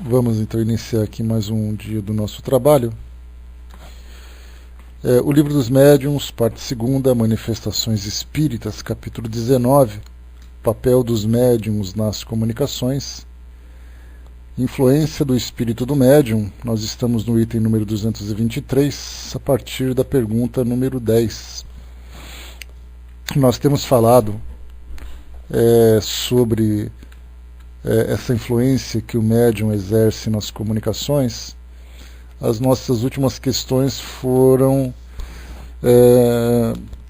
Vamos então iniciar aqui mais um dia do nosso trabalho. O Livro dos Médiuns, parte 2ª, Manifestações Espíritas, capítulo 19, Papel dos Médiuns nas Comunicações, Influência do Espírito do Médium. Nós estamos no item número 223, a partir da pergunta número 10. Nós temos falado sobre essa influência que o médium exerce nas comunicações. As nossas últimas questões foram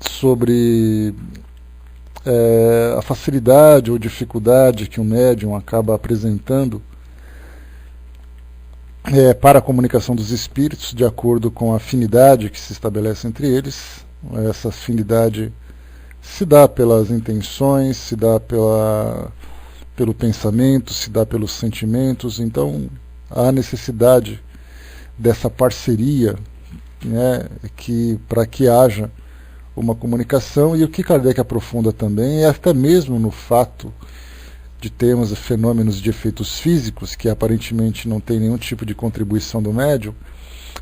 sobre a facilidade ou dificuldade que o médium acaba apresentando para a comunicação dos espíritos, de acordo com a afinidade que se estabelece entre eles. Essa afinidade se dá pelas intenções, se dá pelo pensamento, se dá pelos sentimentos. Então há necessidade dessa parceria, né, para que haja uma comunicação. E o que Kardec aprofunda também é até mesmo no fato de termos fenômenos de efeitos físicos que aparentemente não tem nenhum tipo de contribuição do médium.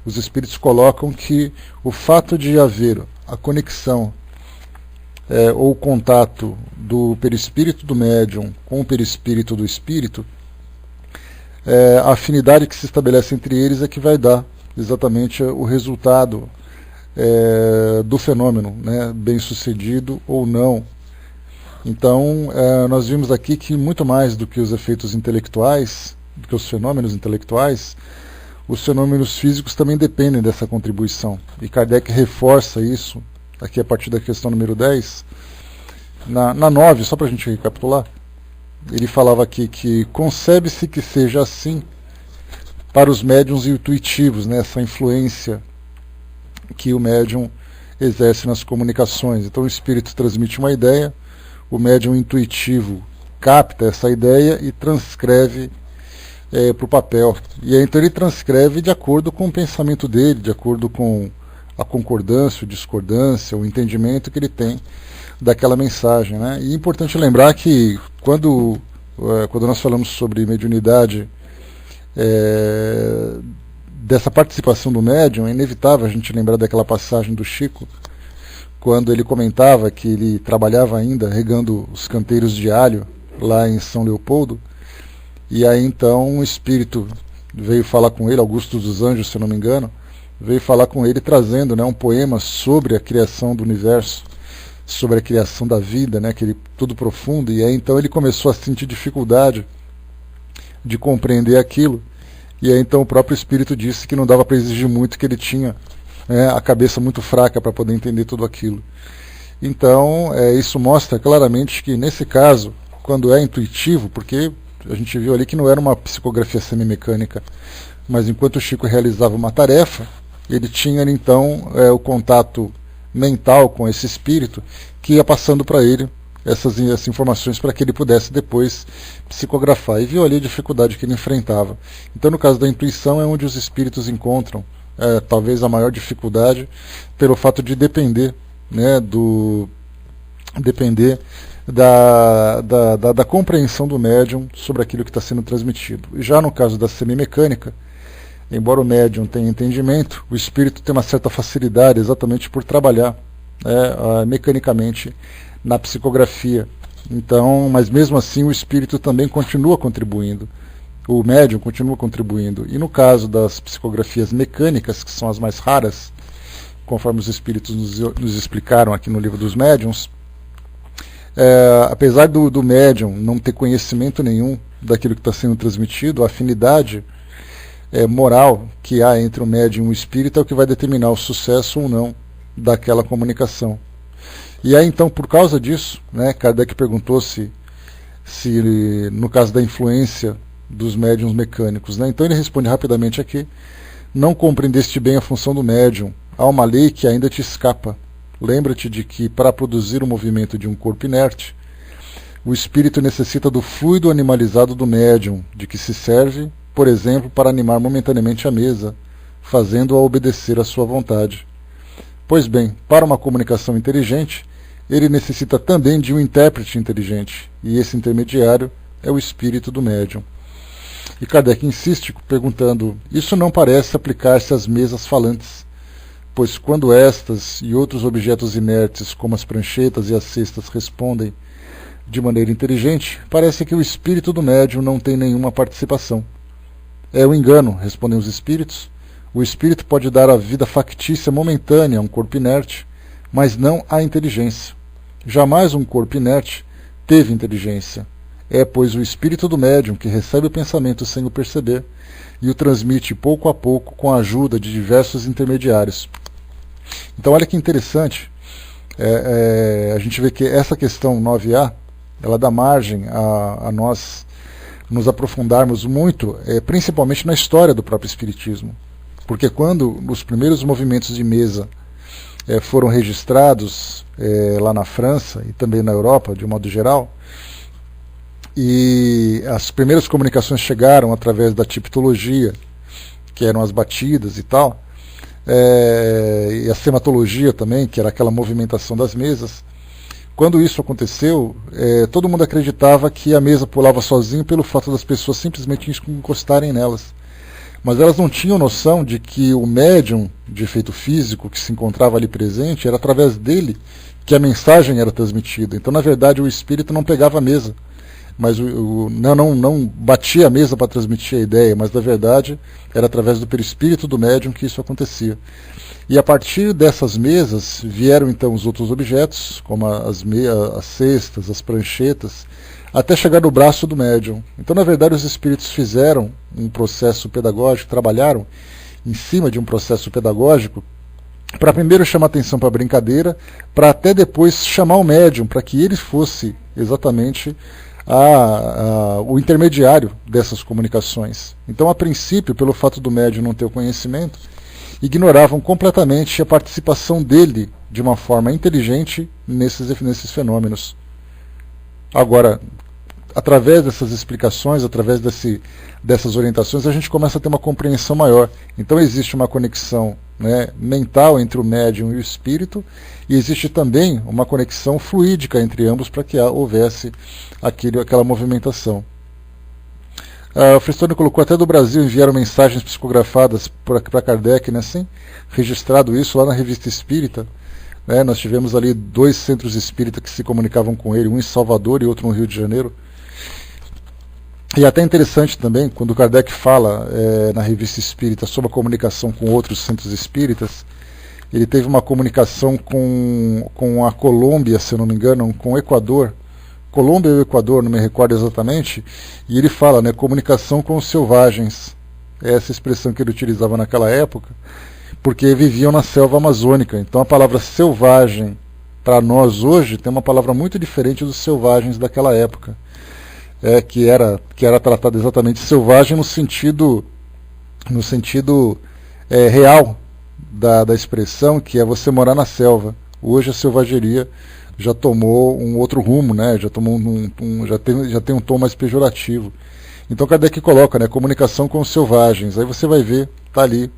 Os espíritos colocam que o fato de haver a conexão ou o contato do perispírito do médium com o perispírito do espírito, a afinidade que se estabelece entre eles é que vai dar exatamente o resultado do fenômeno, né, bem sucedido ou não. Então nós vimos aqui que muito mais do que os efeitos intelectuais, do que os fenômenos intelectuais, os fenômenos físicos também dependem dessa contribuição. E Kardec reforça isso aqui a partir da questão número 10, na 9, só para a gente recapitular. Ele falava aqui que concebe-se que seja assim para os médiuns intuitivos, né, essa influência que o médium exerce nas comunicações. Então o espírito transmite uma ideia, o médium intuitivo capta essa ideia e transcreve para o papel. E aí, então ele transcreve de acordo com o pensamento dele, de acordo com a concordância, a discordância, o entendimento que ele tem daquela mensagem, né? E é importante lembrar que quando nós falamos sobre mediunidade, dessa participação do médium, é inevitável a gente lembrar daquela passagem do Chico, quando ele comentava que ele trabalhava ainda regando os canteiros de alho lá em São Leopoldo, e aí então um espírito veio falar com ele, Augusto dos Anjos, se não me engano, veio falar com ele trazendo, né, um poema sobre a criação do universo, sobre a criação da vida, né, tudo profundo. E aí então ele começou a sentir dificuldade de compreender aquilo. E aí então o próprio espírito disse que não dava para exigir muito, que ele tinha a cabeça muito fraca para poder entender tudo aquilo. Então isso mostra claramente que nesse caso, quando é intuitivo, porque a gente viu ali que não era uma psicografia semimecânica, mas enquanto o Chico realizava uma tarefa, ele tinha então o contato mental com esse espírito, que ia passando para ele essas informações para que ele pudesse depois psicografar. E viu ali a dificuldade que ele enfrentava. Então no caso da intuição é onde os espíritos encontram talvez a maior dificuldade, pelo fato de depender, né, da compreensão do médium sobre aquilo que está sendo transmitido. E já no caso da semimecânica, embora o médium tenha entendimento, o espírito tem uma certa facilidade exatamente por trabalhar mecanicamente na psicografia. Então, mas mesmo assim o espírito também continua contribuindo, o médium continua contribuindo. E no caso das psicografias mecânicas, que são as mais raras, conforme os espíritos nos explicaram aqui no Livro dos Médiuns, apesar do médium não ter conhecimento nenhum daquilo que está sendo transmitido, a afinidade moral que há entre o médium e o espírito é o que vai determinar o sucesso ou não daquela comunicação. E aí então, por causa disso, né, Kardec perguntou se no caso da influência dos médiuns mecânicos, né, então ele responde rapidamente aqui: não compreendeste bem a função do médium, há uma lei que ainda te escapa. Lembra-te de que, para produzir o movimento de um corpo inerte, o espírito necessita do fluido animalizado do médium, de que se serve, por exemplo, para animar momentaneamente a mesa, fazendo-a obedecer à sua vontade. Pois bem, para uma comunicação inteligente, ele necessita também de um intérprete inteligente, e esse intermediário é o espírito do médium. E Kardec insiste perguntando: isso não parece aplicar-se às mesas falantes, pois quando estas e outros objetos inertes, como as pranchetas e as cestas, respondem de maneira inteligente, parece que o espírito do médium não tem nenhuma participação. É um engano, respondem os espíritos. O espírito pode dar a vida factícia momentânea a um corpo inerte, mas não a inteligência. Jamais um corpo inerte teve inteligência. É, pois, o espírito do médium que recebe o pensamento sem o perceber e o transmite pouco a pouco com a ajuda de diversos intermediários. Então, olha que interessante, a gente vê que essa questão 9A, ela dá margem a nós nos aprofundarmos muito, principalmente na história do próprio Espiritismo. Porque quando os primeiros movimentos de mesa foram registrados lá na França e também na Europa, de um modo geral, e as primeiras comunicações chegaram através da tipologia, que eram as batidas e tal, e a sematologia também, que era aquela movimentação das mesas. Quando isso aconteceu, todo mundo acreditava que a mesa pulava sozinho pelo fato das pessoas simplesmente encostarem nelas. Mas elas não tinham noção de que o médium de efeito físico que se encontrava ali presente, era através dele que a mensagem era transmitida. Então, na verdade, o espírito não pegava a mesa, mas não batia a mesa para transmitir a ideia, mas na verdade era através do perispírito do médium que isso acontecia. E a partir dessas mesas vieram então os outros objetos, como as cestas, as pranchetas, até chegar no braço do médium. Então, na verdade, os espíritos fizeram um processo pedagógico, trabalharam em cima de um processo pedagógico, para primeiro chamar atenção para a brincadeira, para até depois chamar o médium, para que ele fosse exatamente o intermediário dessas comunicações. Então, a princípio, pelo fato do médium não ter o conhecimento, ignoravam completamente a participação dele de uma forma inteligente nesses fenômenos. Agora, através dessas explicações, através dessas orientações, a gente começa a ter uma compreensão maior. Então existe uma conexão, mental entre o médium e o espírito, e existe também uma conexão fluídica entre ambos para que houvesse aquela movimentação. O Fristone colocou: até do Brasil enviaram mensagens psicografadas para Kardec, assim, registrado isso lá na Revista Espírita. Nós tivemos ali 2 centros espíritas que se comunicavam com ele, um em Salvador e outro no Rio de Janeiro. E até interessante também, quando Kardec fala na Revista Espírita sobre a comunicação com outros centros espíritas, ele teve uma comunicação com a Colômbia, se eu não me engano, com o Equador. Colômbia e o Equador, não me recordo exatamente, e ele fala, comunicação com os selvagens. Essa expressão que ele utilizava naquela época, porque viviam na selva amazônica. Então a palavra selvagem, para nós hoje, tem uma palavra muito diferente dos selvagens daquela época, que era tratada exatamente selvagem no sentido real da expressão, que é você morar na selva. Hoje a selvageria já tomou um outro rumo, já tem um tom mais pejorativo. Então Kardec coloca, comunicação com os selvagens. Aí você vai ver, está ali,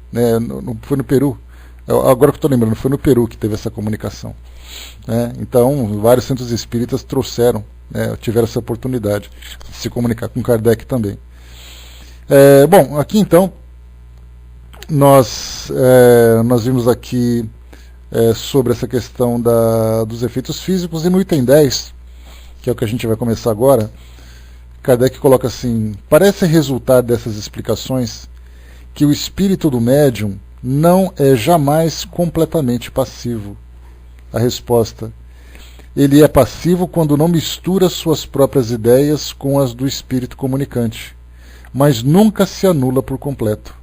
foi no Peru. Agora que estou lembrando, foi no Peru que teve essa comunicação. Então, vários centros espíritas tiveram essa oportunidade de se comunicar com Kardec também. Bom, aqui então, nós vimos aqui sobre essa questão dos efeitos físicos, e no item 10, que é o que a gente vai começar agora, Kardec coloca assim: parece resultar dessas explicações que o espírito do médium não é jamais completamente passivo. A resposta: ele é passivo quando não mistura suas próprias ideias com as do espírito comunicante, mas nunca se anula por completo.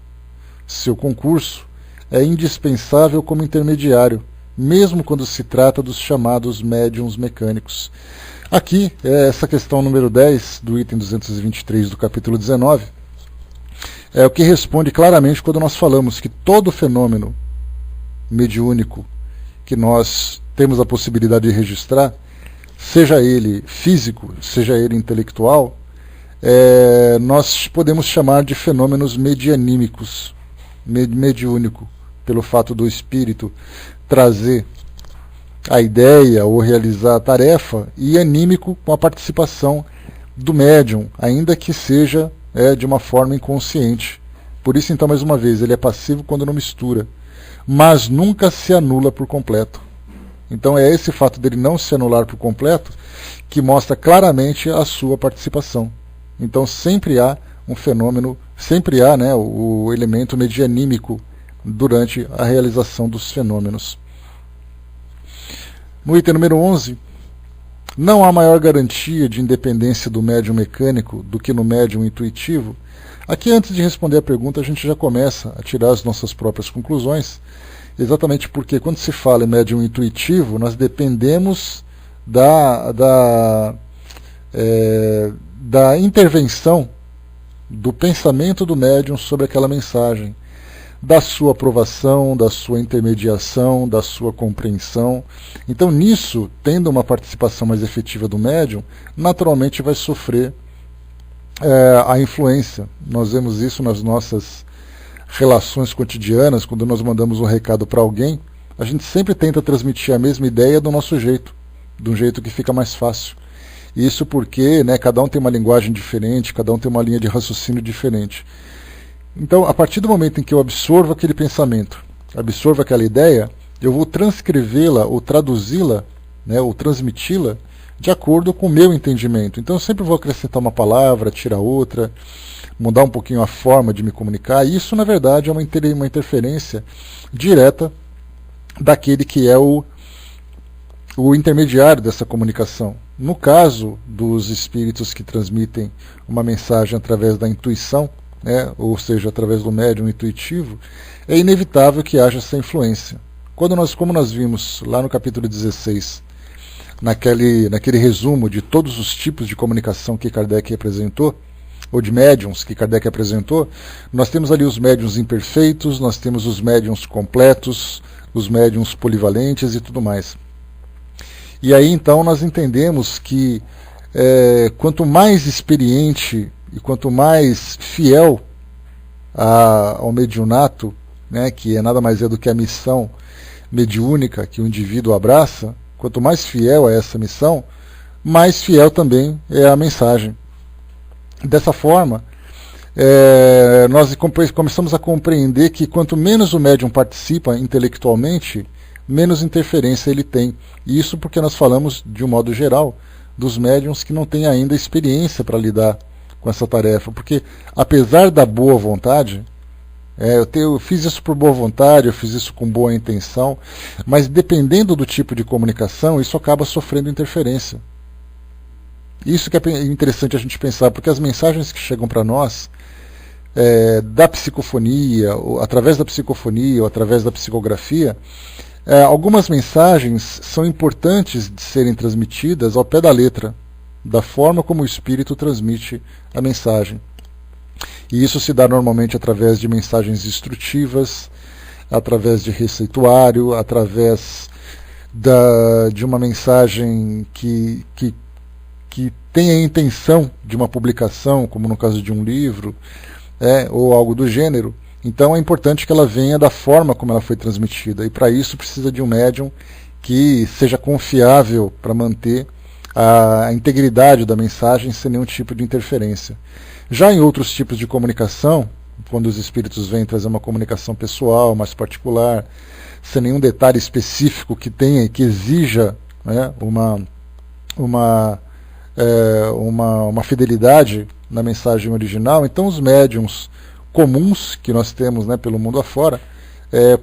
Seu concurso é indispensável como intermediário, mesmo quando se trata dos chamados médiuns mecânicos. Aqui, essa questão número 10 do item 223 do capítulo 19, é o que responde claramente quando nós falamos que todo fenômeno mediúnico que nós temos a possibilidade de registrar, seja ele físico, seja ele intelectual, nós podemos chamar de fenômenos medianímicos, mediúnico, pelo fato do espírito trazer a ideia ou realizar a tarefa, e anímico com a participação do médium, ainda que seja de uma forma inconsciente. Por isso, então, mais uma vez, ele é passivo quando não mistura, mas nunca se anula por completo. Então é esse fato dele não se anular por completo que mostra claramente a sua participação. Então sempre há um fenômeno, sempre há, né, o elemento medianímico durante a realização dos fenômenos. No item número 11, não há maior garantia de independência do médium mecânico do que no médium intuitivo. Aqui, antes de responder a pergunta, a gente já começa a tirar as nossas próprias conclusões, exatamente porque quando se fala em médium intuitivo, nós dependemos da intervenção do pensamento do médium sobre aquela mensagem, da sua aprovação, da sua intermediação, da sua compreensão. Então, nisso, tendo uma participação mais efetiva do médium, naturalmente vai sofrer a influência. Nós vemos isso nas nossas relações cotidianas, quando nós mandamos um recado para alguém, a gente sempre tenta transmitir a mesma ideia do nosso jeito, de um jeito que fica mais fácil. Isso porque, né, cada um tem uma linguagem diferente, cada um tem uma linha de raciocínio diferente. Então, a partir do momento em que eu absorvo aquele pensamento, absorvo aquela ideia, eu vou transcrevê-la ou traduzi-la, né, ou transmiti-la de acordo com o meu entendimento. Então, eu sempre vou acrescentar uma palavra, tirar outra, mudar um pouquinho a forma de me comunicar. E isso, na verdade, é uma interferência direta daquele que é o intermediário dessa comunicação. No caso dos espíritos que transmitem uma mensagem através da intuição, né, ou seja, através do médium intuitivo, é inevitável que haja essa influência. Como nós vimos lá no capítulo 16, naquele resumo de todos os tipos de comunicação que Kardec apresentou, ou de médiums que Kardec apresentou, nós temos ali os médiums imperfeitos, nós temos os médiums completos, os médiums polivalentes e tudo mais. E aí então nós entendemos que quanto mais experiente e quanto mais fiel ao mediunato, né, que nada mais é do que a missão mediúnica que o indivíduo abraça, quanto mais fiel a essa missão, mais fiel também é a mensagem. Dessa forma, nós começamos a compreender que quanto menos o médium participa intelectualmente, menos interferência ele tem. E isso porque nós falamos, de um modo geral, dos médiums que não têm ainda experiência para lidar com essa tarefa. Porque, apesar da boa vontade, eu fiz isso por boa vontade, eu fiz isso com boa intenção, mas dependendo do tipo de comunicação, isso acaba sofrendo interferência. Isso que é interessante a gente pensar, porque as mensagens que chegam para nós, da psicofonia, ou através da psicofonia, ou através da psicografia, algumas mensagens são importantes de serem transmitidas ao pé da letra, da forma como o espírito transmite a mensagem. E isso se dá normalmente através de mensagens instrutivas, através de receituário, através de uma mensagem que tem a intenção de uma publicação, como no caso de um livro, ou algo do gênero. Então é importante que ela venha da forma como ela foi transmitida. E para isso precisa de um médium que seja confiável para manter a integridade da mensagem sem nenhum tipo de interferência. Já em outros tipos de comunicação, quando os espíritos vêm trazer uma comunicação pessoal, mais particular, sem nenhum detalhe específico que tenha e que exija, né, uma fidelidade na mensagem original, então os médiums comuns que nós temos, né, pelo mundo afora,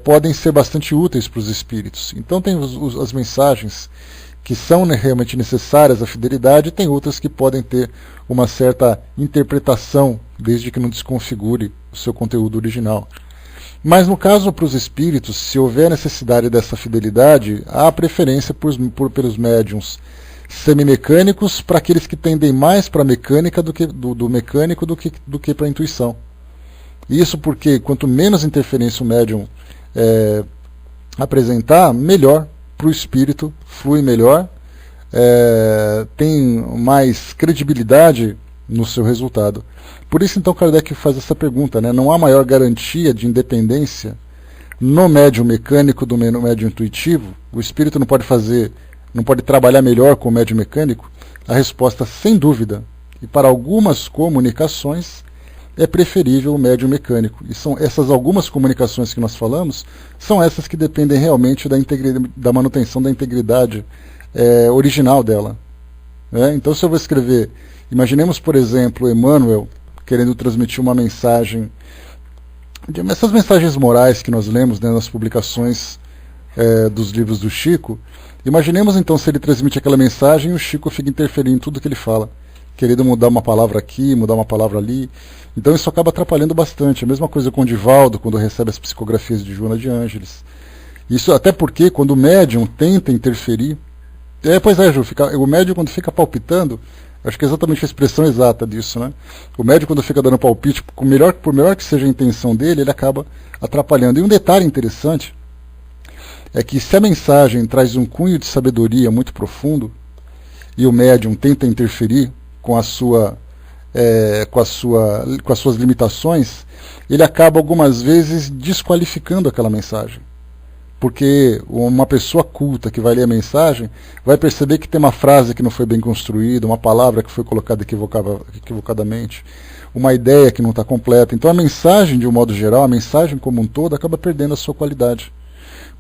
podem ser bastante úteis para os espíritos. Então tem as mensagens que são realmente necessárias à fidelidade, e tem outras que podem ter uma certa interpretação, desde que não desconfigure o seu conteúdo original. Mas no caso para os espíritos, se houver necessidade dessa fidelidade, há preferência pelos médiums semimecânicos, para aqueles que tendem mais para a mecânica do mecânico do que para a intuição. Isso porque quanto menos interferência o médium apresentar, melhor para o espírito, flui melhor, tem mais credibilidade no seu resultado. Por isso então Kardec faz essa pergunta, né? Não há maior garantia de independência no médium mecânico do médium intuitivo? O espírito não pode trabalhar melhor com o médium mecânico? A resposta, sem dúvida, e para algumas comunicações, é preferível o médium mecânico. E são essas algumas comunicações que nós falamos, são essas que dependem realmente da manutenção da integridade original dela. Então, se eu vou escrever, imaginemos, por exemplo, Emmanuel querendo transmitir uma mensagem, essas mensagens morais que nós lemos, né, nas publicações dos livros do Chico. Imaginemos então se ele transmite aquela mensagem e o Chico fica interferindo em tudo que ele fala, querendo mudar uma palavra aqui, mudar uma palavra ali. Então isso acaba atrapalhando bastante. A mesma coisa com o Divaldo, quando recebe as psicografias de Joana de Ângeles. Isso até porque quando o médium tenta interferir, pois é, Ju, o médium quando fica palpitando, acho que é exatamente a expressão exata disso, né? O médium quando fica dando palpite, por melhor que seja a intenção dele, ele acaba atrapalhando. E um detalhe interessante é que se a mensagem traz um cunho de sabedoria muito profundo e o médium tenta interferir com as suas limitações, ele acaba algumas vezes desqualificando aquela mensagem. Porque uma pessoa culta que vai ler a mensagem vai perceber que tem uma frase que não foi bem construída, uma palavra que foi colocada equivocadamente, uma ideia que não está completa. Então a mensagem, de um modo geral, a mensagem como um todo, acaba perdendo a sua qualidade.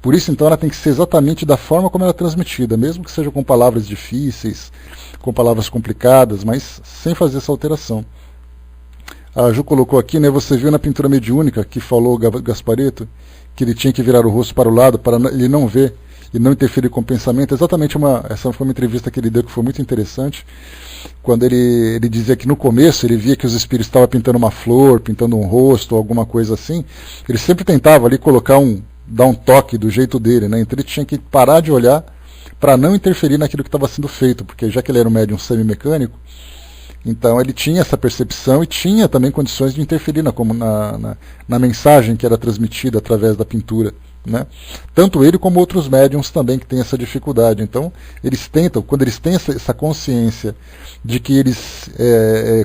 Por isso, então, ela tem que ser exatamente da forma como ela é transmitida, mesmo que seja com palavras difíceis, com palavras complicadas, mas sem fazer essa alteração. A Ju colocou aqui, né, você viu na pintura mediúnica que falou Gasparetto, que ele tinha que virar o rosto para o lado para ele não ver e não interferir com o pensamento. Exatamente essa foi uma entrevista que ele deu que foi muito interessante, quando ele dizia que no começo ele via que os espíritos estavam pintando uma flor, pintando um rosto, alguma coisa assim. Ele sempre tentava ali dar um toque do jeito dele, né? Então ele tinha que parar de olhar para não interferir naquilo que estava sendo feito, porque já que ele era um médium semi-mecânico, então ele tinha essa percepção e tinha também condições de interferir na mensagem que era transmitida através da pintura, né? Tanto ele como outros médiums também que têm essa dificuldade. Então eles tentam, quando eles têm essa consciência de que eles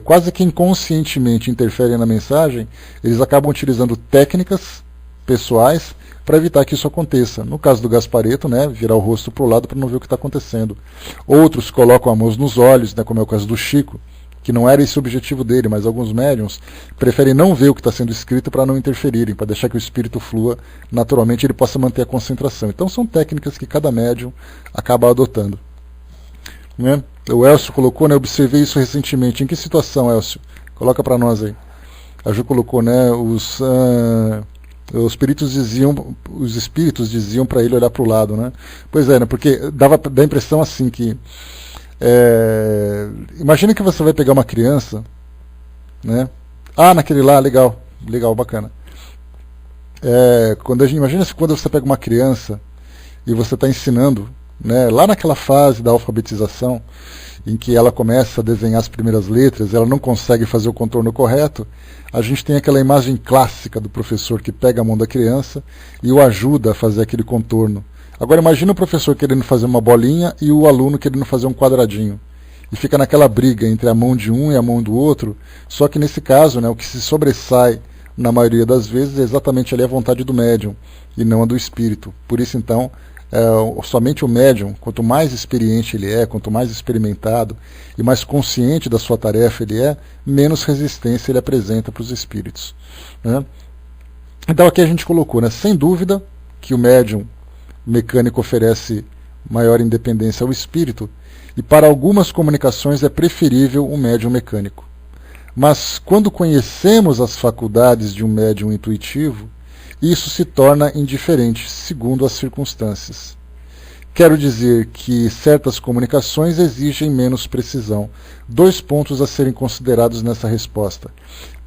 quase que inconscientemente interferem na mensagem, eles acabam utilizando técnicas pessoais para evitar que isso aconteça. No caso do Gasparetto, né, virar o rosto para o lado para não ver o que está acontecendo. Outros colocam a mão nos olhos, né, como é o caso do Chico, que não era esse o objetivo dele, mas alguns médiums preferem não ver o que está sendo escrito para não interferirem, para deixar que o espírito flua naturalmente e ele possa manter a concentração. Então são técnicas que cada médium acaba adotando. Né? O Elcio colocou, né, observei isso recentemente. Em que situação, Elcio? Coloca para nós aí. A Ju colocou, né, os espíritos diziam para ele olhar para o lado, né? Pois é, né, porque dá a impressão assim que imagina que você vai pegar uma criança, né? Naquele lá, legal, bacana. Imagina se quando você pega uma criança e você está ensinando, né, lá naquela fase da alfabetização, em que ela começa a desenhar as primeiras letras, ela não consegue fazer o contorno correto, a gente tem aquela imagem clássica do professor que pega a mão da criança e o ajuda a fazer aquele contorno. Agora imagina o professor querendo fazer uma bolinha e o aluno querendo fazer um quadradinho. E fica naquela briga entre a mão de um e a mão do outro, só que nesse caso, né, o que se sobressai na maioria das vezes é exatamente ali a vontade do médium e não a do espírito. Por isso então, somente o médium, quanto mais experiente ele é, quanto mais experimentado e mais consciente da sua tarefa ele é, menos resistência ele apresenta para os espíritos, né? Então aqui a gente colocou, né, sem dúvida que o médium mecânico oferece maior independência ao espírito e para algumas comunicações é preferível um médium mecânico. Mas quando conhecemos as faculdades de um médium intuitivo, isso se torna indiferente, segundo as circunstâncias. Quero dizer que certas comunicações exigem menos precisão. 2 pontos a serem considerados nessa resposta.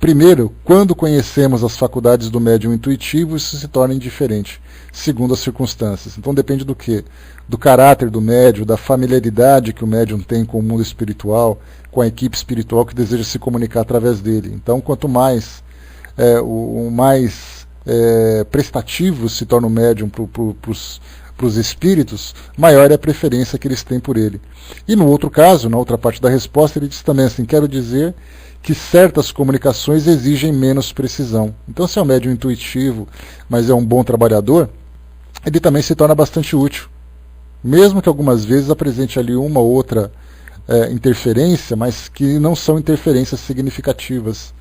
Primeiro, quando conhecemos as faculdades do médium intuitivo, isso se torna indiferente, segundo as circunstâncias. Então depende do quê? Do caráter do médium, da familiaridade que o médium tem com o mundo espiritual, com a equipe espiritual que deseja se comunicar através dele. Então quanto mais prestativo se torna o médium para os espíritos, maior é a preferência que eles têm por ele. E no outro caso, na outra parte da resposta, ele diz também assim, quero dizer que certas comunicações exigem menos precisão. Então se é um médium intuitivo, mas é um bom trabalhador, ele também se torna bastante útil. Mesmo que algumas vezes apresente ali uma ou outra interferência, mas que não são interferências significativas.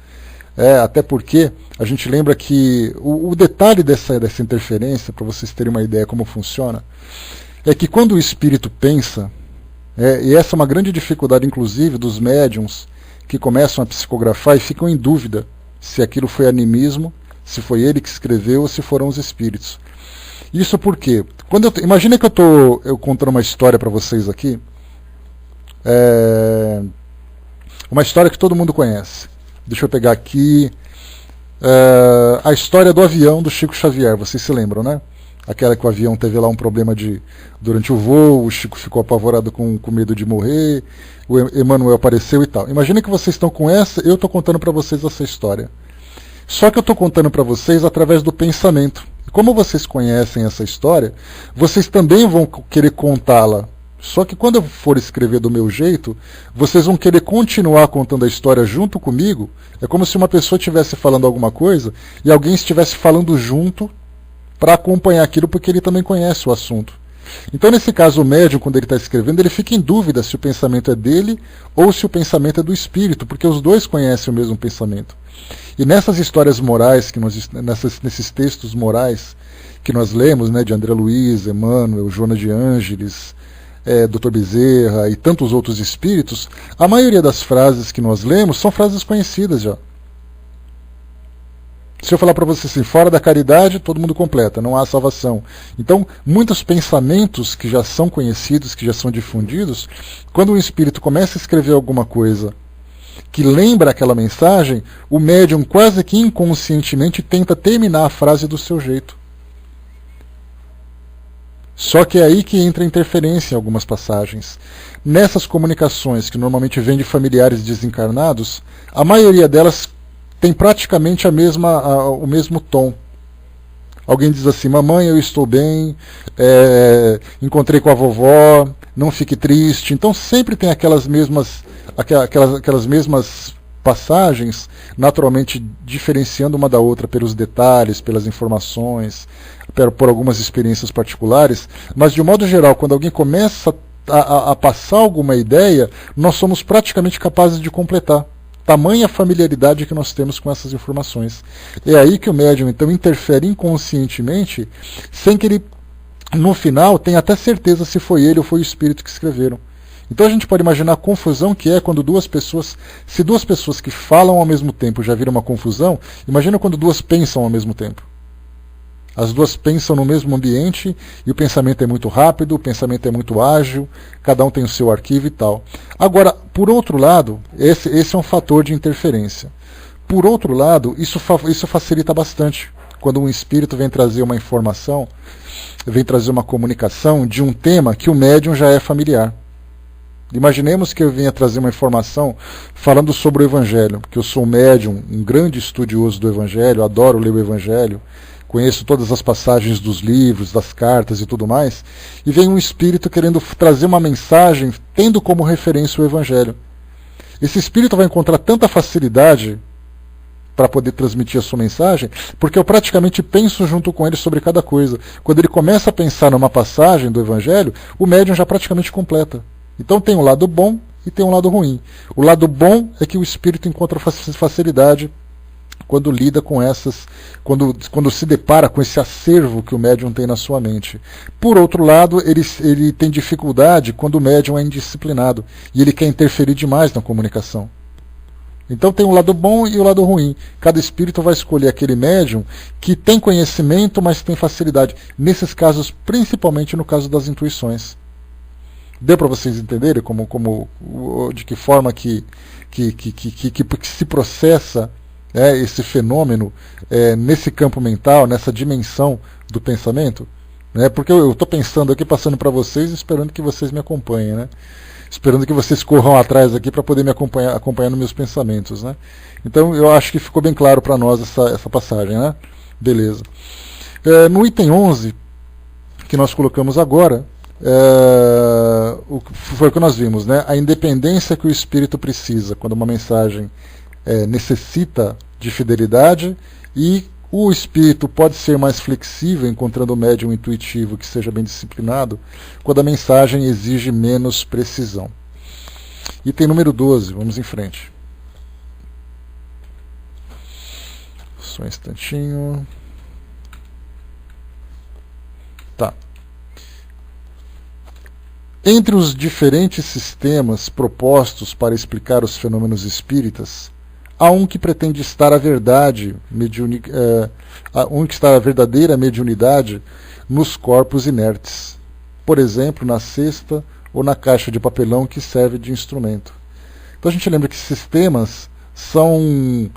Até porque a gente lembra que o detalhe dessa interferência, para vocês terem uma ideia como funciona, é que quando o espírito pensa, e essa é uma grande dificuldade inclusive dos médiums que começam a psicografar e ficam em dúvida se aquilo foi animismo, se foi ele que escreveu ou se foram os espíritos. Isso porque, imagina que eu contando uma história para vocês aqui, uma história que todo mundo conhece. Deixa eu pegar aqui a história do avião do Chico Xavier, vocês se lembram, né? Aquela que o avião teve lá um problema durante o voo, o Chico ficou apavorado com medo de morrer, o Emmanuel apareceu e tal. Imagina que vocês estão com eu estou contando para vocês essa história. Só que eu estou contando para vocês através do pensamento. E como vocês conhecem essa história, vocês também vão querer contá-la. Só que quando eu for escrever do meu jeito, vocês vão querer continuar contando a história junto comigo. É como se uma pessoa estivesse falando alguma coisa e alguém estivesse falando junto para acompanhar aquilo, porque ele também conhece o assunto. Então, nesse caso, o médium, quando ele está escrevendo, ele fica em dúvida se o pensamento é dele ou se o pensamento é do espírito, porque os dois conhecem o mesmo pensamento. E nessas histórias morais, nesses textos morais que nós lemos, né, de André Luiz, Emmanuel, Joana de Ângeles, Dr. Bezerra e tantos outros espíritos, a maioria das frases que nós lemos são frases conhecidas já. Se eu falar para você assim, fora da caridade, todo mundo completa, não há salvação. Então, muitos pensamentos que já são conhecidos, que já são difundidos, quando o espírito começa a escrever alguma coisa que lembra aquela mensagem, o médium quase que inconscientemente tenta terminar a frase do seu jeito. Só que é aí que entra a interferência em algumas passagens. Nessas comunicações que normalmente vêm de familiares desencarnados, a maioria delas tem praticamente o mesmo tom. Alguém diz assim, mamãe, eu estou bem, encontrei com a vovó, não fique triste. Então sempre tem aquelas mesmas passagens, naturalmente diferenciando uma da outra pelos detalhes, pelas informações, por algumas experiências particulares, mas de um modo geral, quando alguém começa a passar alguma ideia, nós somos praticamente capazes de completar. Tamanha familiaridade que nós temos com essas informações. É aí que o médium, então, interfere inconscientemente, sem que ele, no final, tenha até certeza se foi ele ou foi o espírito que escreveram. Então a gente pode imaginar a confusão que é quando se duas pessoas que falam ao mesmo tempo já viram uma confusão, imagina quando duas pensam ao mesmo tempo. As duas pensam no mesmo ambiente e o pensamento é muito rápido, o pensamento é muito ágil, cada um tem o seu arquivo e tal. Agora, por outro lado, esse é um fator de interferência. Por outro lado, isso facilita bastante. Quando um espírito vem trazer uma informação, vem trazer uma comunicação de um tema que o médium já é familiar. Imaginemos que eu venha trazer uma informação falando sobre o Evangelho, que eu sou um médium, um grande estudioso do Evangelho, adoro ler o Evangelho, conheço todas as passagens dos livros, das cartas e tudo mais, e vem um espírito querendo trazer uma mensagem tendo como referência o Evangelho. Esse espírito vai encontrar tanta facilidade para poder transmitir a sua mensagem, porque eu praticamente penso junto com ele sobre cada coisa. Quando ele começa a pensar numa passagem do Evangelho, o médium já praticamente completa. Então tem um lado bom e tem um lado ruim. O lado bom é que o espírito encontra facilidade quando lida com quando se depara com esse acervo que o médium tem na sua mente. Por outro lado, ele tem dificuldade quando o médium é indisciplinado e ele quer interferir demais na comunicação. Então tem um lado bom e o lado ruim. Cada espírito vai escolher aquele médium que tem conhecimento, mas tem facilidade. Nesses casos, principalmente no caso das intuições. Deu para vocês entenderem de que forma que se processa esse fenômeno nesse campo mental, nessa dimensão do pensamento? Porque eu estou pensando aqui, passando para vocês, esperando que vocês me acompanhem, né? Esperando que vocês corram atrás aqui para poder me acompanhando meus pensamentos, né? Então eu acho que ficou bem claro para nós essa passagem, né? Beleza. No item 11, que nós colocamos agora, foi o que nós vimos, né? A independência que o espírito precisa quando uma mensagem necessita de fidelidade, e o espírito pode ser mais flexível, encontrando o médium intuitivo que seja bem disciplinado, quando a mensagem exige menos precisão. Item número 12, vamos em frente. Só um instantinho. Tá. Entre os diferentes sistemas propostos para explicar os fenômenos espíritas, há um que pretende estar a verdadeira mediunidade nos corpos inertes, por exemplo, na cesta ou na caixa de papelão que serve de instrumento. Então a gente lembra que sistemas são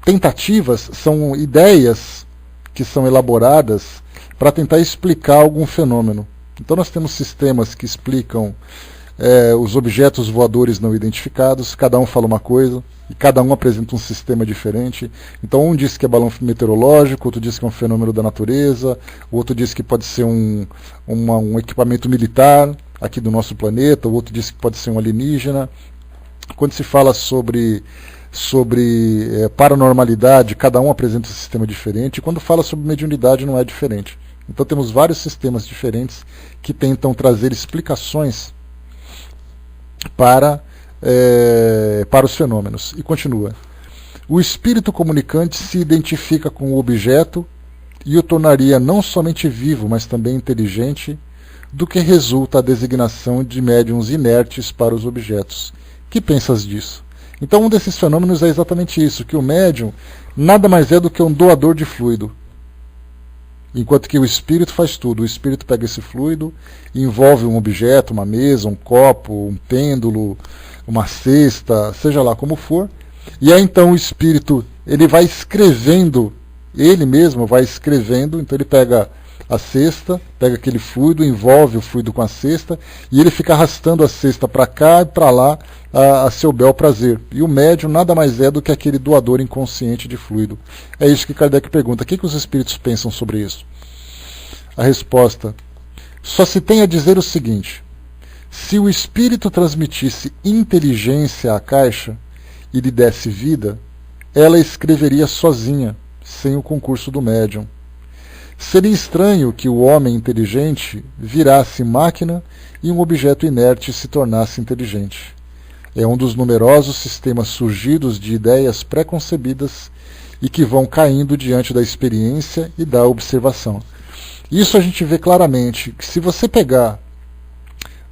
tentativas, são ideias que são elaboradas para tentar explicar algum fenômeno. Então nós temos sistemas que explicam os objetos voadores não identificados, cada um fala uma coisa, e cada um apresenta um sistema diferente. Então um diz que é balão meteorológico, outro diz que é um fenômeno da natureza, o outro diz que pode ser um equipamento militar aqui do nosso planeta, o outro diz que pode ser um alienígena. Quando se fala sobre paranormalidade, cada um apresenta um sistema diferente, e quando fala sobre mediunidade não é diferente. Então temos vários sistemas diferentes que tentam trazer explicações para os fenômenos. E continua. O espírito comunicante se identifica com o objeto e o tornaria não somente vivo, mas também inteligente, do que resulta a designação de médiuns inertes para os objetos. Que pensas disso? Então um desses fenômenos é exatamente isso, que o médium nada mais é do que um doador de fluido. Enquanto que o espírito faz tudo. O espírito pega esse fluido, envolve um objeto, uma mesa, um copo, um pêndulo, uma cesta, seja lá como for. E aí então o espírito ele vai escrevendo, ele mesmo vai escrevendo, então ele pega a cesta, pega aquele fluido, envolve o fluido com a cesta, e ele fica arrastando a cesta para cá e para lá a seu bel prazer. E o médium nada mais é do que aquele doador inconsciente de fluido. É isso que Kardec pergunta. O que os espíritos pensam sobre isso? A resposta: só se tem a dizer o seguinte: se o espírito transmitisse inteligência à caixa e lhe desse vida, ela escreveria sozinha, sem o concurso do médium. Seria estranho que o homem inteligente virasse máquina e um objeto inerte se tornasse inteligente. É um dos numerosos sistemas surgidos de ideias pré-concebidas e que vão caindo diante da experiência e da observação. Isso a gente vê claramente, que se você pegar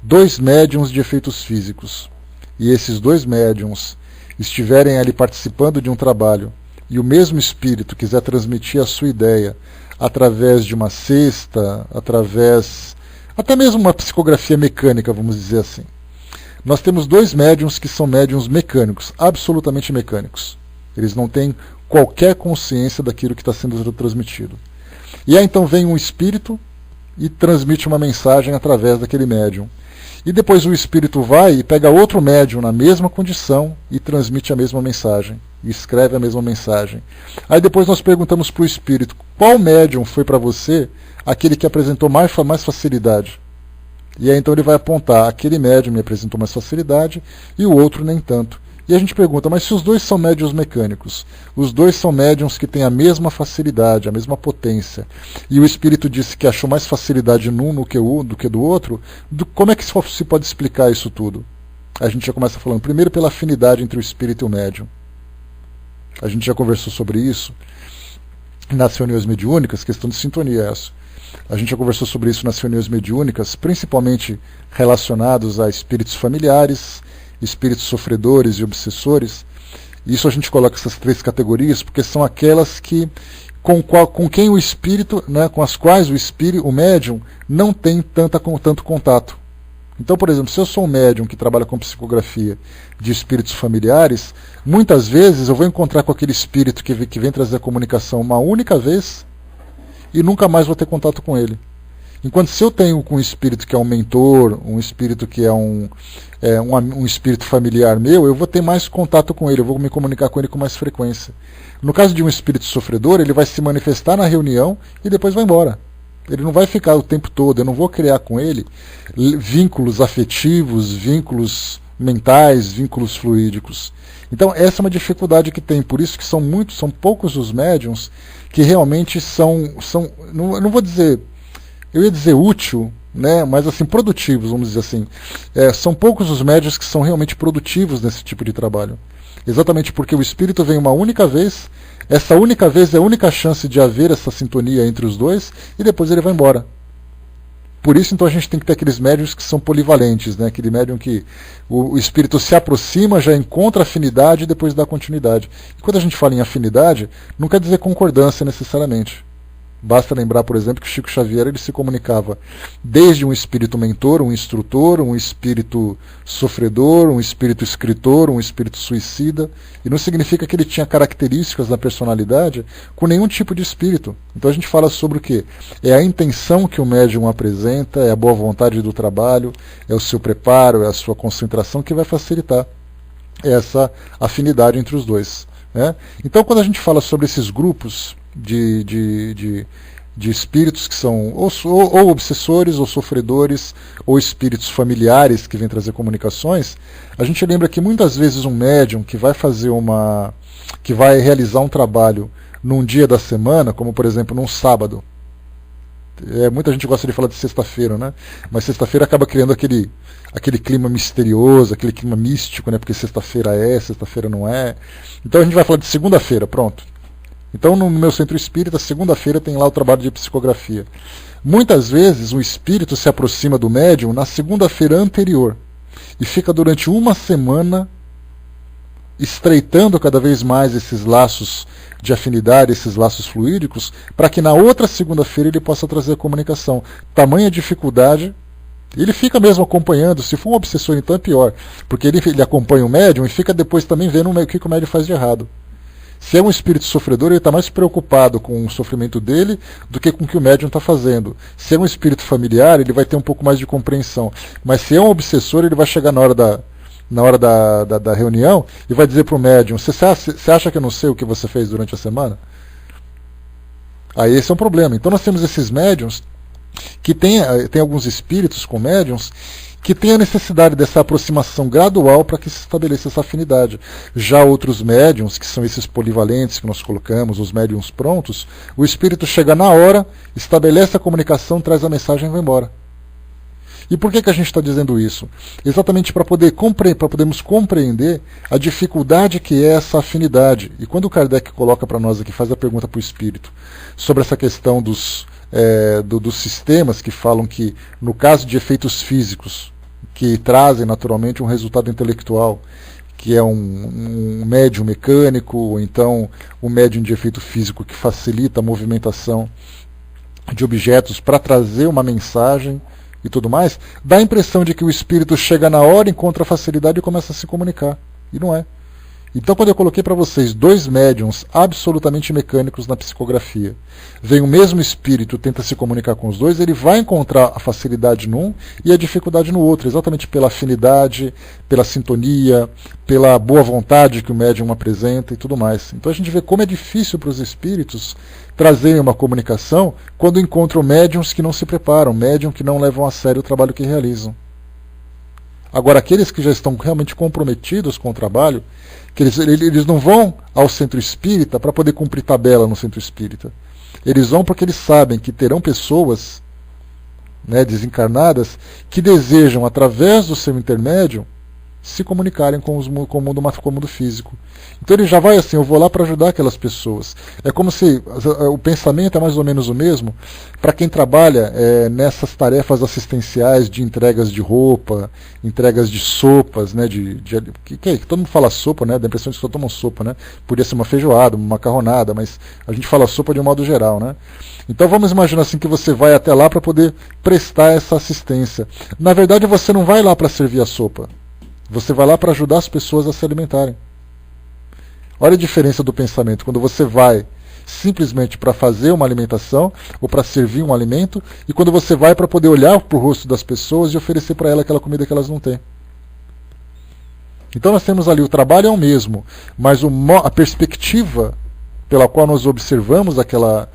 dois médiuns de efeitos físicos e esses dois médiuns estiverem ali participando de um trabalho e o mesmo espírito quiser transmitir a sua ideia através de uma cesta, através até mesmo uma psicografia mecânica, vamos dizer assim. Nós temos dois médiuns que são médiuns mecânicos, absolutamente mecânicos. Eles não têm qualquer consciência daquilo que está sendo transmitido. E aí então vem um espírito e transmite uma mensagem através daquele médium. E depois o espírito vai e pega outro médium na mesma condição e transmite a mesma mensagem. E escreve a mesma mensagem. Aí depois nós perguntamos para o espírito: qual médium foi para você aquele que apresentou mais facilidade? E aí então ele vai apontar: aquele médium me apresentou mais facilidade e o outro nem tanto. E a gente pergunta: mas se os dois são médiuns mecânicos, os dois são médiuns que têm a mesma facilidade, a mesma potência, e o espírito disse que achou mais facilidade num do que do outro, como é que se pode explicar isso tudo? A gente já começa falando primeiro pela afinidade entre o espírito e o médium. A gente já conversou sobre isso nas reuniões mediúnicas, questão de sintonia essa. A gente já conversou sobre isso nas reuniões mediúnicas, principalmente relacionados a espíritos familiares, espíritos sofredores e obsessores. Isso a gente coloca essas três categorias porque são aquelas que com quem o espírito, né, com as quais o médium não tem tanto contato. Então, por exemplo, se eu sou um médium que trabalha com psicografia de espíritos familiares, muitas vezes eu vou encontrar com aquele espírito que vem trazer a comunicação uma única vez e nunca mais vou ter contato com ele. Enquanto se eu tenho com um espírito que é um mentor, um espírito que é um espírito familiar meu, eu vou ter mais contato com ele, eu vou me comunicar com ele com mais frequência. No caso de um espírito sofredor, ele vai se manifestar na reunião e depois vai embora. Ele não vai ficar o tempo todo, eu não vou criar com ele vínculos afetivos, vínculos mentais, vínculos fluídicos. Então essa é uma dificuldade que tem, por isso que são poucos os médiuns que realmente não vou dizer, eu ia dizer útil, né, mas assim, produtivos, vamos dizer assim. São poucos os médiuns que são realmente produtivos nesse tipo de trabalho. Exatamente porque o espírito vem uma única vez, essa única vez é a única chance de haver essa sintonia entre os dois, e depois ele vai embora. Por isso, então, a gente tem que ter aqueles médiuns que são polivalentes, né? Aquele médium que o espírito se aproxima, já encontra afinidade e depois dá continuidade. E quando a gente fala em afinidade, não quer dizer concordância necessariamente. Basta lembrar, por exemplo, que Chico Xavier ele se comunicava desde um espírito mentor, um instrutor, um espírito sofredor, um espírito escritor, um espírito suicida. E não significa que ele tinha características da personalidade com nenhum tipo de espírito. Então a gente fala sobre o quê? É a intenção que o médium apresenta, é a boa vontade do trabalho, é o seu preparo, é a sua concentração que vai facilitar essa afinidade entre os dois, né? Então quando a gente fala sobre esses grupos de espíritos que são ou obsessores, ou sofredores, ou espíritos familiares que vêm trazer comunicações, a gente lembra que muitas vezes um médium que vai que vai realizar um trabalho num dia da semana, como por exemplo num sábado, muita gente gosta de falar de sexta-feira, né? Mas sexta-feira acaba criando aquele clima misterioso, aquele clima místico, né? Porque sexta-feira sexta-feira não é. Então a gente vai falar de segunda-feira, pronto. Então, no meu centro espírita, segunda-feira tem lá o trabalho de psicografia. Muitas vezes, o espírito se aproxima do médium na segunda-feira anterior e fica durante uma semana estreitando cada vez mais esses laços de afinidade, esses laços fluídicos, para que na outra segunda-feira ele possa trazer a comunicação. Tamanha dificuldade, ele fica mesmo acompanhando. Se for um obsessor, então é pior, porque ele acompanha o médium e fica depois também vendo o que o médium faz de errado. Se é um espírito sofredor, ele está mais preocupado com o sofrimento dele do que com o que o médium está fazendo. Se é um espírito familiar, ele vai ter um pouco mais de compreensão. Mas se é um obsessor, ele vai chegar na hora da reunião e vai dizer para o médium: você acha que eu não sei o que você fez durante a semana? Aí esse é um problema. Então nós temos esses médiums que tem alguns espíritos com médiums que tem a necessidade dessa aproximação gradual para que se estabeleça essa afinidade. Já outros médiums, que são esses polivalentes que nós colocamos, os médiums prontos, o espírito chega na hora, estabelece a comunicação, traz a mensagem e vai embora. E por que a gente está dizendo isso? Exatamente para podermos compreender a dificuldade que é essa afinidade. E quando o Kardec coloca para nós aqui, faz a pergunta para o espírito, sobre essa questão dos sistemas que falam que, no caso de efeitos físicos, que trazem naturalmente um resultado intelectual, que é um médium mecânico, ou então um médium de efeito físico que facilita a movimentação de objetos para trazer uma mensagem e tudo mais, dá a impressão de que o espírito chega na hora, encontra facilidade e começa a se comunicar. E não é. Então, quando eu coloquei para vocês dois médiums absolutamente mecânicos na psicografia, vem o mesmo espírito, tenta se comunicar com os dois, ele vai encontrar a facilidade num e a dificuldade no outro, exatamente pela afinidade, pela sintonia, pela boa vontade que o médium apresenta e tudo mais. Então a gente vê como é difícil para os espíritos trazerem uma comunicação quando encontram médiums que não se preparam, médiums que não levam a sério o trabalho que realizam. Agora, aqueles que já estão realmente comprometidos com o trabalho, que eles não vão ao centro espírita para poder cumprir tabela no centro espírita. Eles vão porque eles sabem que terão pessoas, né, desencarnadas que desejam, através do seu intermédio, se comunicarem com o mundo físico. Então ele já vai assim: eu vou lá para ajudar aquelas pessoas. É como se o pensamento é mais ou menos o mesmo para quem trabalha nessas tarefas assistenciais de entregas de roupa, entregas de sopas, né, que todo mundo fala sopa, né, dá a impressão de que só tomam sopa, né? Podia ser uma feijoada, uma macarronada, mas a gente fala sopa de um modo geral, né? Então vamos imaginar assim que você vai até lá para poder prestar essa assistência. Na verdade, você não vai lá para servir a sopa. Você vai lá para ajudar as pessoas a se alimentarem. Olha a diferença do pensamento. Quando você vai simplesmente para fazer uma alimentação ou para servir um alimento, e quando você vai para poder olhar para o rosto das pessoas e oferecer para elas aquela comida que elas não têm. Então nós temos ali, o trabalho é o mesmo, mas a perspectiva pela qual nós observamos aquela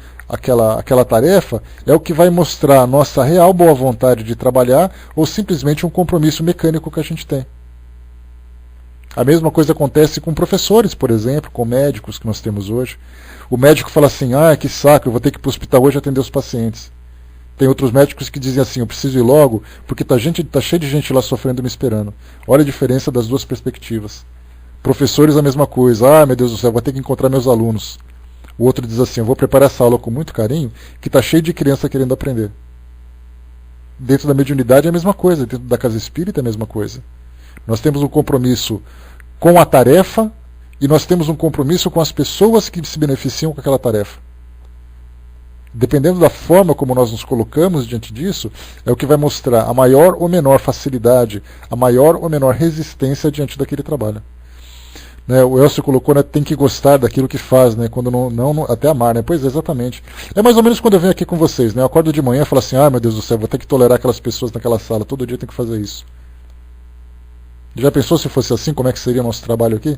tarefa é o que vai mostrar a nossa real boa vontade de trabalhar ou simplesmente um compromisso mecânico que a gente tem. A mesma coisa acontece com professores, por exemplo, com médicos que nós temos hoje. O médico fala assim: que saco, eu vou ter que ir para o hospital hoje atender os pacientes. Tem outros médicos que dizem assim: eu preciso ir logo, porque tá cheio de gente lá sofrendo me esperando. Olha a diferença das duas perspectivas. Professores a mesma coisa. Ah, meu Deus do céu, vou ter que encontrar meus alunos. O outro diz assim, eu vou preparar essa aula com muito carinho, que está cheio de criança querendo aprender. Dentro da mediunidade é a mesma coisa, dentro da casa espírita é a mesma coisa. Nós temos um compromisso com a tarefa e nós temos um compromisso com as pessoas que se beneficiam com aquela tarefa. Dependendo da forma como nós nos colocamos diante disso, é o que vai mostrar a maior ou menor facilidade, a maior ou menor resistência diante daquele trabalho. Né, o Elcio colocou, né, tem que gostar daquilo que faz, né, quando não até amar, né? Pois é, exatamente. É mais ou menos quando eu venho aqui com vocês, né? Eu acordo de manhã e falo assim, ah, meu Deus do céu, vou ter que tolerar aquelas pessoas naquela sala, todo dia eu tenho que fazer isso. Já pensou se fosse assim, como é que seria o nosso trabalho aqui?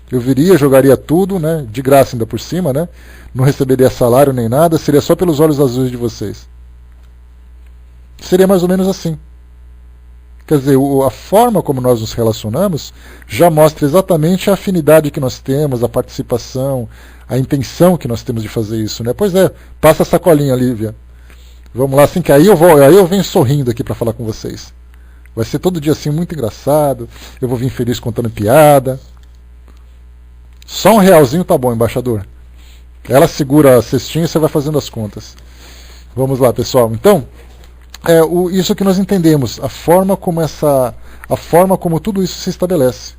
Eu viria, jogaria tudo, né, de graça ainda por cima, né? Não receberia salário nem nada, seria só pelos olhos azuis de vocês. Seria mais ou menos assim. Quer dizer, a forma como nós nos relacionamos já mostra exatamente a afinidade que nós temos, a participação, a intenção que nós temos de fazer isso, né? Pois é, passa a sacolinha, Lívia. Vamos lá, assim que aí eu venho sorrindo aqui para falar com vocês. Vai ser todo dia assim muito engraçado, eu vou vir feliz contando piada. Só R$1 tá bom, embaixador. Ela segura a cestinha e você vai fazendo as contas. Vamos lá, pessoal. Então, isso que nós entendemos, a forma como tudo isso se estabelece.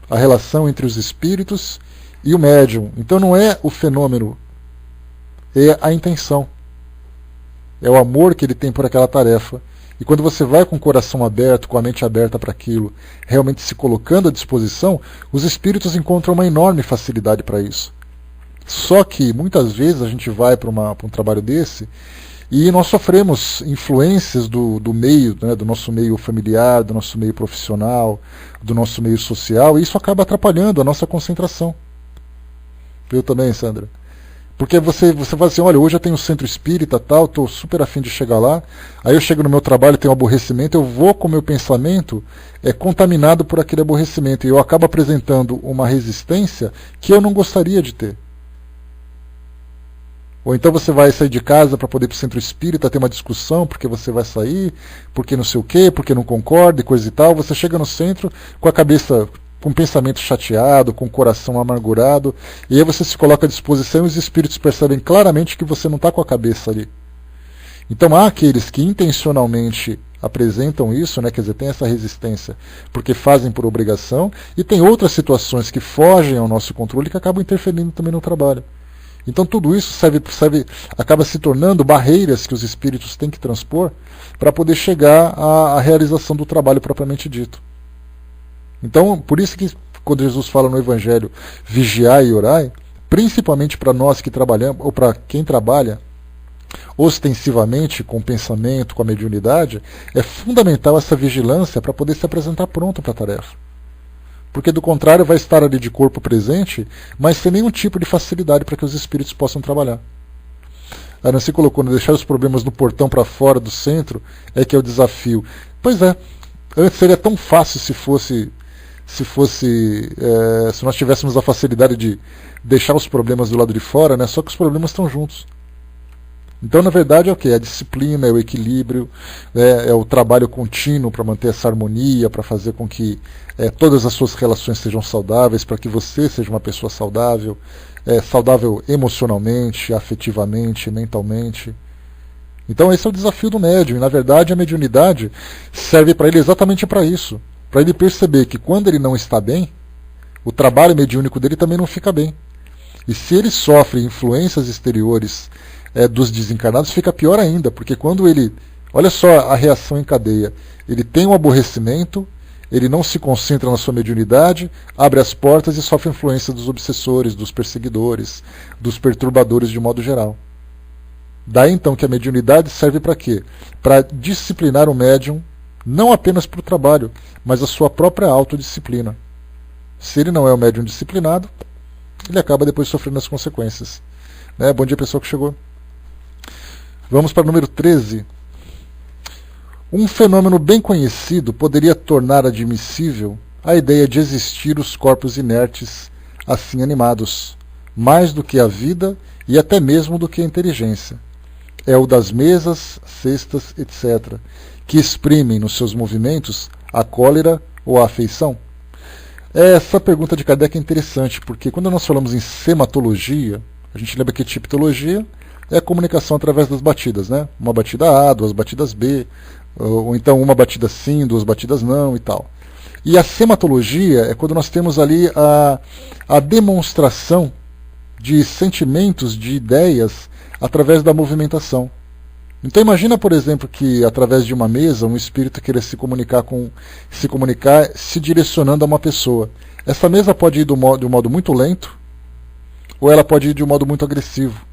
A relação entre os espíritos e o médium. Então não é o fenômeno, é a intenção. É o amor que ele tem por aquela tarefa. E quando você vai com o coração aberto, com a mente aberta para aquilo, realmente se colocando à disposição, os espíritos encontram uma enorme facilidade para isso. Só que muitas vezes a gente vai para um trabalho desse e nós sofremos influências do meio, né, do nosso meio familiar, do nosso meio profissional, do nosso meio social, e isso acaba atrapalhando a nossa concentração. Eu também, Sandra. Porque você fala assim, olha, hoje eu tenho um centro espírita, tal, estou super afim de chegar lá, aí eu chego no meu trabalho, tenho um aborrecimento, eu vou com o meu pensamento contaminado por aquele aborrecimento, e eu acabo apresentando uma resistência que eu não gostaria de ter. Ou então você vai sair de casa para poder ir para o centro espírita, ter uma discussão, porque você vai sair, porque não sei o quê, porque não concorda e coisa e tal. Você chega no centro com a cabeça, com o pensamento chateado, com o coração amargurado, e aí você se coloca à disposição e os espíritos percebem claramente que você não está com a cabeça ali. Então há aqueles que intencionalmente apresentam isso, né, quer dizer, tem essa resistência, porque fazem por obrigação, e tem outras situações que fogem ao nosso controle que acabam interferindo também no trabalho. Então tudo isso acaba se tornando barreiras que os espíritos têm que transpor para poder chegar à realização do trabalho propriamente dito. Então, por isso que quando Jesus fala no Evangelho, vigiai e orai, principalmente para nós que trabalhamos, ou para quem trabalha ostensivamente com o pensamento, com a mediunidade, é fundamental essa vigilância para poder se apresentar pronto para a tarefa. Porque do contrário vai estar ali de corpo presente, mas sem nenhum tipo de facilidade para que os espíritos possam trabalhar. A Nancy colocou, deixar os problemas no portão para fora do centro é que é o desafio. Pois é, antes seria tão fácil se nós tivéssemos a facilidade de deixar os problemas do lado de fora, né? Só que os problemas estão juntos. Então, na verdade, é o que? É a disciplina, é o equilíbrio, é o trabalho contínuo para manter essa harmonia, para fazer com que todas as suas relações sejam saudáveis, para que você seja uma pessoa saudável, saudável emocionalmente, afetivamente, mentalmente. Então, esse é o desafio do médium. E, na verdade, a mediunidade serve para ele exatamente para isso. Para ele perceber que quando ele não está bem, o trabalho mediúnico dele também não fica bem. E se ele sofre influências exteriores dos desencarnados, fica pior ainda, porque quando ele, olha só a reação em cadeia, ele tem um aborrecimento, ele não se concentra na sua mediunidade, abre as portas e sofre influência dos obsessores, dos perseguidores, dos perturbadores de modo geral. Daí então que a mediunidade serve para quê? Para disciplinar o médium, não apenas para o trabalho, mas a sua própria autodisciplina. Se ele não é um médium disciplinado, ele acaba depois sofrendo as consequências. Bom dia, pessoal que chegou. Vamos para o número 13. Um fenômeno bem conhecido poderia tornar admissível a ideia de existir os corpos inertes assim animados, mais do que a vida e até mesmo do que a inteligência. É o das mesas, cestas, etc., que exprimem nos seus movimentos a cólera ou a afeição. Essa pergunta de Kardec é interessante, porque quando nós falamos em sematologia, a gente lembra que tipologia é a comunicação através das batidas, né? Uma batida A, duas batidas B, ou então uma batida sim, duas batidas não e tal. E a sematologia é quando nós temos ali a demonstração de sentimentos, de ideias, através da movimentação. Então imagina, por exemplo, que através de uma mesa, um espírito queira se comunicar se direcionando a uma pessoa. Essa mesa pode ir de um modo muito lento, ou ela pode ir de um modo muito agressivo.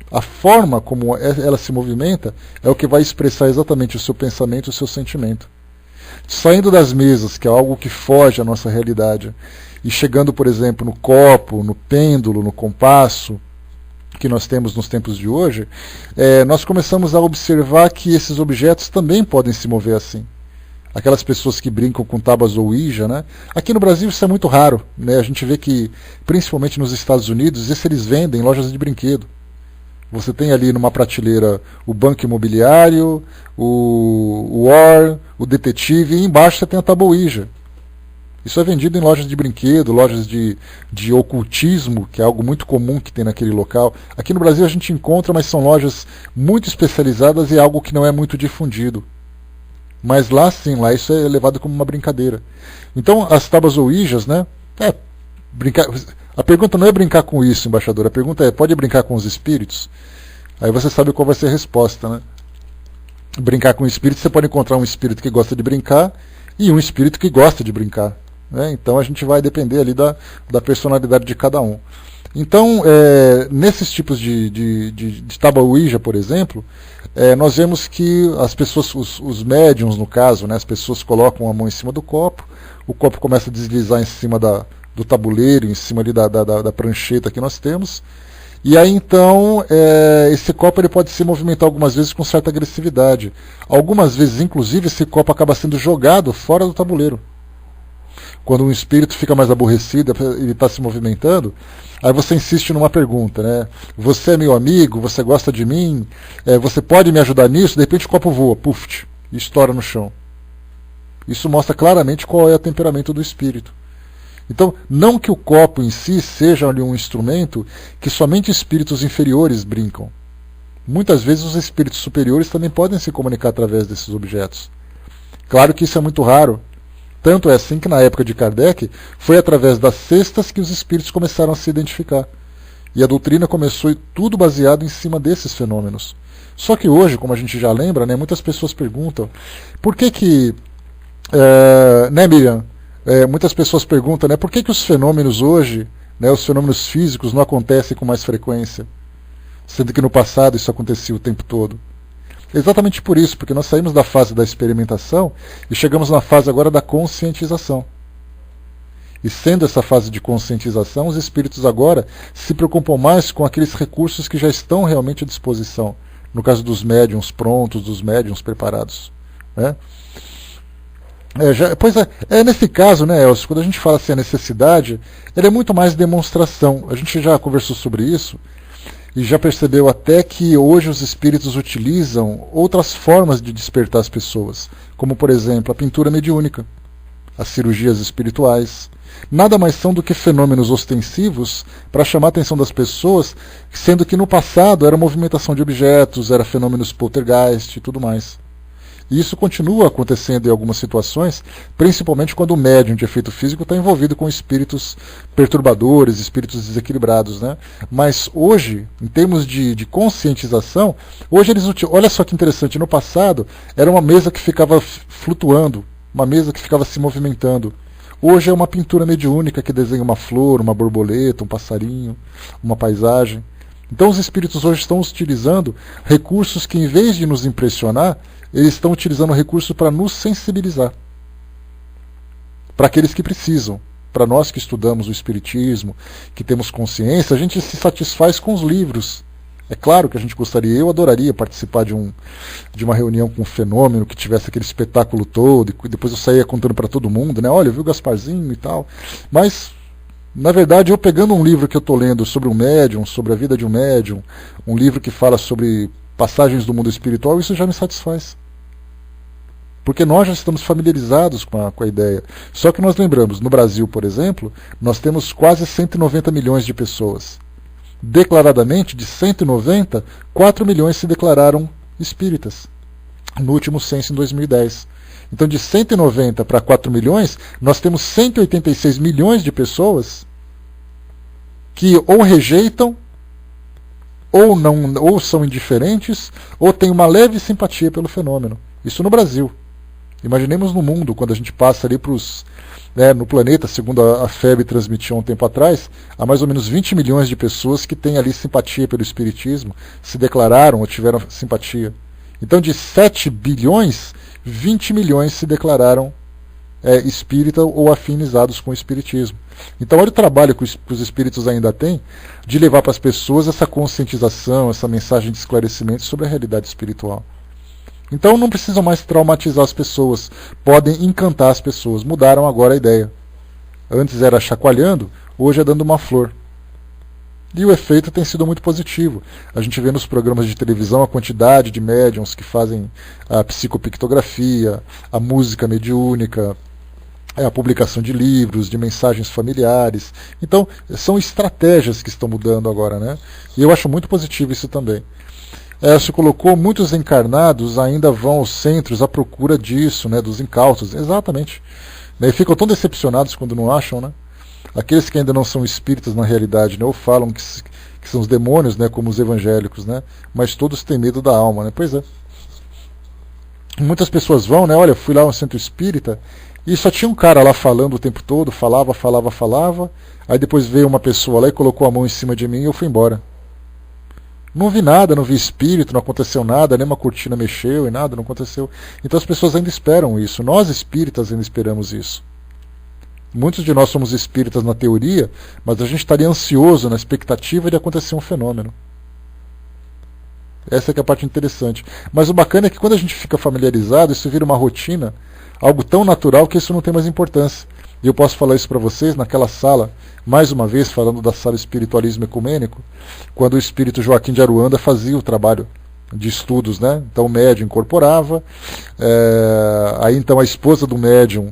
A forma como ela se movimenta é o que vai expressar exatamente o seu pensamento e o seu sentimento. Saindo das mesas, que é algo que foge à nossa realidade, e chegando, por exemplo, no copo, no pêndulo, no compasso, que nós temos nos tempos de hoje, nós começamos a observar que esses objetos também podem se mover assim. Aquelas pessoas que brincam com tábuas Ouija, né? Aqui no Brasil isso é muito raro, né? A gente vê que, principalmente nos Estados Unidos, isso eles vendem em lojas de brinquedo. Você tem ali numa prateleira o banco imobiliário, o War, o detetive, e embaixo você tem a tábua Ouija. Isso é vendido em lojas de brinquedo, lojas de ocultismo, que é algo muito comum que tem naquele local. Aqui no Brasil a gente encontra, mas são lojas muito especializadas e algo que não é muito difundido. Mas lá sim, lá isso é levado como uma brincadeira. Então as tábuas Ouijas, né? A pergunta não é brincar com isso, embaixador. A pergunta é, pode brincar com os espíritos? Aí você sabe qual vai ser a resposta, né? Brincar com o espírito, você pode encontrar um espírito que gosta de brincar e um espírito que gosta de brincar. Né? Então a gente vai depender ali da personalidade de cada um. Então, nesses tipos de tábua Ouija, por exemplo, nós vemos que as pessoas, os médiums no caso, né, as pessoas colocam a mão em cima do copo, o copo começa a deslizar em cima do tabuleiro, em cima ali da prancheta que nós temos, e aí então esse copo ele pode se movimentar algumas vezes com certa agressividade. Algumas vezes, inclusive, esse copo acaba sendo jogado fora do tabuleiro. Quando um espírito fica mais aborrecido, ele está se movimentando, aí você insiste numa pergunta, né? Você é meu amigo, você gosta de mim, você pode me ajudar nisso? De repente o copo voa, puf, e estoura no chão. Isso mostra claramente qual é o temperamento do espírito. Então, não que o copo em si seja ali um instrumento que somente espíritos inferiores brincam. Muitas vezes os espíritos superiores também podem se comunicar através desses objetos. Claro que isso é muito raro. Tanto é assim que na época de Kardec foi através das cestas que os espíritos começaram a se identificar. E a doutrina começou tudo baseado em cima desses fenômenos. Só que hoje, como a gente já lembra, né, muitas pessoas perguntam por que né, Miriam? Muitas pessoas perguntam, né, por que os fenômenos hoje, né, os fenômenos físicos não acontecem com mais frequência, sendo que no passado isso acontecia o tempo todo. Exatamente por isso, porque nós saímos da fase da experimentação e chegamos na fase agora da conscientização. E sendo essa fase de conscientização, os espíritos agora se preocupam mais com aqueles recursos que já estão realmente à disposição. No caso dos médiuns prontos, dos médiuns preparados. Né? Nesse caso, né, Elcio, quando a gente fala assim a necessidade, ela é muito mais demonstração. A gente já conversou sobre isso e já percebeu até que hoje os espíritos utilizam outras formas de despertar as pessoas, como por exemplo a pintura mediúnica, as cirurgias espirituais. Nada mais são do que fenômenos ostensivos para chamar a atenção das pessoas, sendo que no passado era movimentação de objetos, era fenômenos poltergeist e tudo mais. E isso continua acontecendo em algumas situações, principalmente quando o médium de efeito físico está envolvido com espíritos perturbadores, espíritos desequilibrados. Né? Mas hoje, em termos de conscientização, hoje eles olha só que interessante, no passado era uma mesa que ficava flutuando, uma mesa que ficava se movimentando. Hoje é uma pintura mediúnica que desenha uma flor, uma borboleta, um passarinho, uma paisagem. Então os espíritos hoje estão utilizando recursos que, em vez de nos impressionar, eles estão utilizando recursos para nos sensibilizar. Para aqueles que precisam. Para nós que estudamos o Espiritismo, que temos consciência, a gente se satisfaz com os livros. É claro que a gente gostaria, eu adoraria participar de uma reunião com um fenômeno que tivesse aquele espetáculo todo, e depois eu saía contando para todo mundo, né? Olha, eu vi o Gasparzinho e tal. Mas, na verdade, eu pegando um livro que eu estou lendo sobre um médium, sobre a vida de um médium, um livro que fala sobre passagens do mundo espiritual, isso já me satisfaz. porque nós já estamos familiarizados com a ideia. Só que nós lembramos, no Brasil, por exemplo, nós temos quase 190 milhões de pessoas. Declaradamente, de 190, 4 milhões se declararam espíritas, no último censo em 2010. Então, de 190 para 4 milhões, nós temos 186 milhões de pessoas que ou rejeitam, ou são indiferentes, ou têm uma leve simpatia pelo fenômeno. Isso no Brasil. Imaginemos no mundo, quando a gente passa ali para os... no planeta, segundo a FEB transmitiu há um tempo atrás, há mais ou menos 20 milhões de pessoas que têm ali simpatia pelo espiritismo, se declararam ou tiveram simpatia. Então, de 7 bilhões, 20 milhões se declararam espírita ou afinizados com o espiritismo. Então, olha o trabalho que os espíritos ainda têm de levar para as pessoas essa conscientização, essa mensagem de esclarecimento sobre a realidade espiritual. Então, não precisam mais traumatizar as pessoas, podem encantar as pessoas. Mudaram agora a ideia. Antes era chacoalhando, hoje é dando uma flor. E o efeito tem sido muito positivo. A gente vê nos programas de televisão a quantidade de médiums que fazem a psicopictografia, a música mediúnica, a publicação de livros, de mensagens familiares. Então, são estratégias que estão mudando agora, né? E eu acho muito positivo isso também. Se colocou, muitos encarnados ainda vão aos centros à procura disso, né, dos incautos. Exatamente. E ficam tão decepcionados quando não acham, né? Aqueles que ainda não são espíritas na realidade, né, ou falam que são os demônios, né, como os evangélicos, né? Mas todos têm medo da alma, né? Pois é. Muitas pessoas vão, né? Olha, fui lá no centro espírita e só tinha um cara lá falando o tempo todo, falava. Aí depois veio uma pessoa lá e colocou a mão em cima de mim e eu fui embora. Não vi nada, não vi espírito, não aconteceu nada, nem uma cortina mexeu e nada, não aconteceu. Então as pessoas ainda esperam isso. Nós espíritas ainda esperamos isso. Muitos de nós somos espíritas na teoria, mas a gente estaria ansioso na expectativa de acontecer um fenômeno. Essa é a parte interessante. Mas o bacana é que quando a gente fica familiarizado, isso vira uma rotina, algo tão natural que isso não tem mais importância. E eu posso falar isso para vocês naquela sala, mais uma vez falando da sala Espiritualismo Ecumênico, quando o espírito Joaquim de Aruanda fazia o trabalho de estudos, né? Então o médium incorporava, aí então a esposa do médium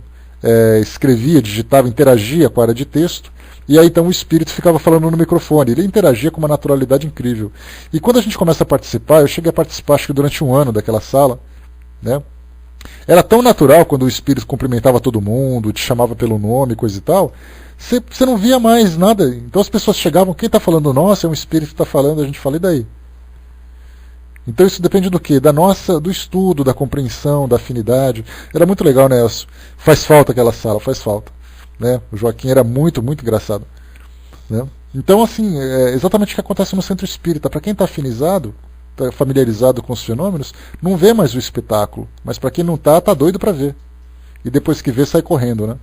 escrevia, digitava, interagia com a área de texto, e aí então o espírito ficava falando no microfone, ele interagia com uma naturalidade incrível. E quando a gente começa a participar, eu cheguei a participar acho que durante um ano daquela sala, né? Era tão natural quando o espírito cumprimentava todo mundo, te chamava pelo nome, coisa e tal, você não via mais nada. Então as pessoas chegavam, quem está falando? Nossa, é um espírito que está falando, a gente fala, e daí? Então isso depende do quê? Do estudo, da compreensão, da afinidade. Era muito legal, né, Elcio? Faz falta aquela sala, faz falta. Né? O Joaquim era muito, muito engraçado. Né? Então, assim, é exatamente o que acontece no centro espírita. Para quem está afinizado, está familiarizado com os fenômenos, não vê mais o espetáculo. Mas para quem não está, tá doido para ver. E depois que vê, sai correndo, né?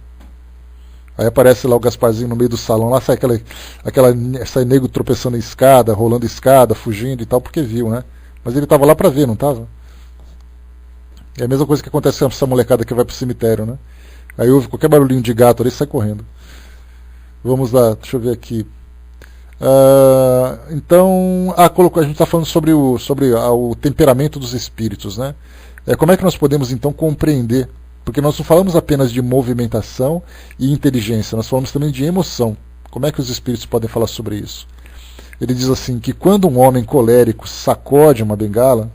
Aí aparece lá o Gasparzinho no meio do salão, lá sai nego tropeçando em escada, rolando escada, fugindo e tal, porque viu, né? Mas ele estava lá para ver, não estava? É a mesma coisa que acontece com essa molecada que vai pro cemitério, né? Aí ouve qualquer barulhinho de gato ali e sai correndo. Vamos lá, deixa eu ver aqui. Então, a gente está falando sobre o temperamento dos espíritos, né? Como é que nós podemos então compreender? Porque nós não falamos apenas de movimentação e inteligência, nós falamos também de emoção. Como é que os espíritos podem falar sobre isso? Ele diz assim, que quando um homem colérico sacode uma bengala,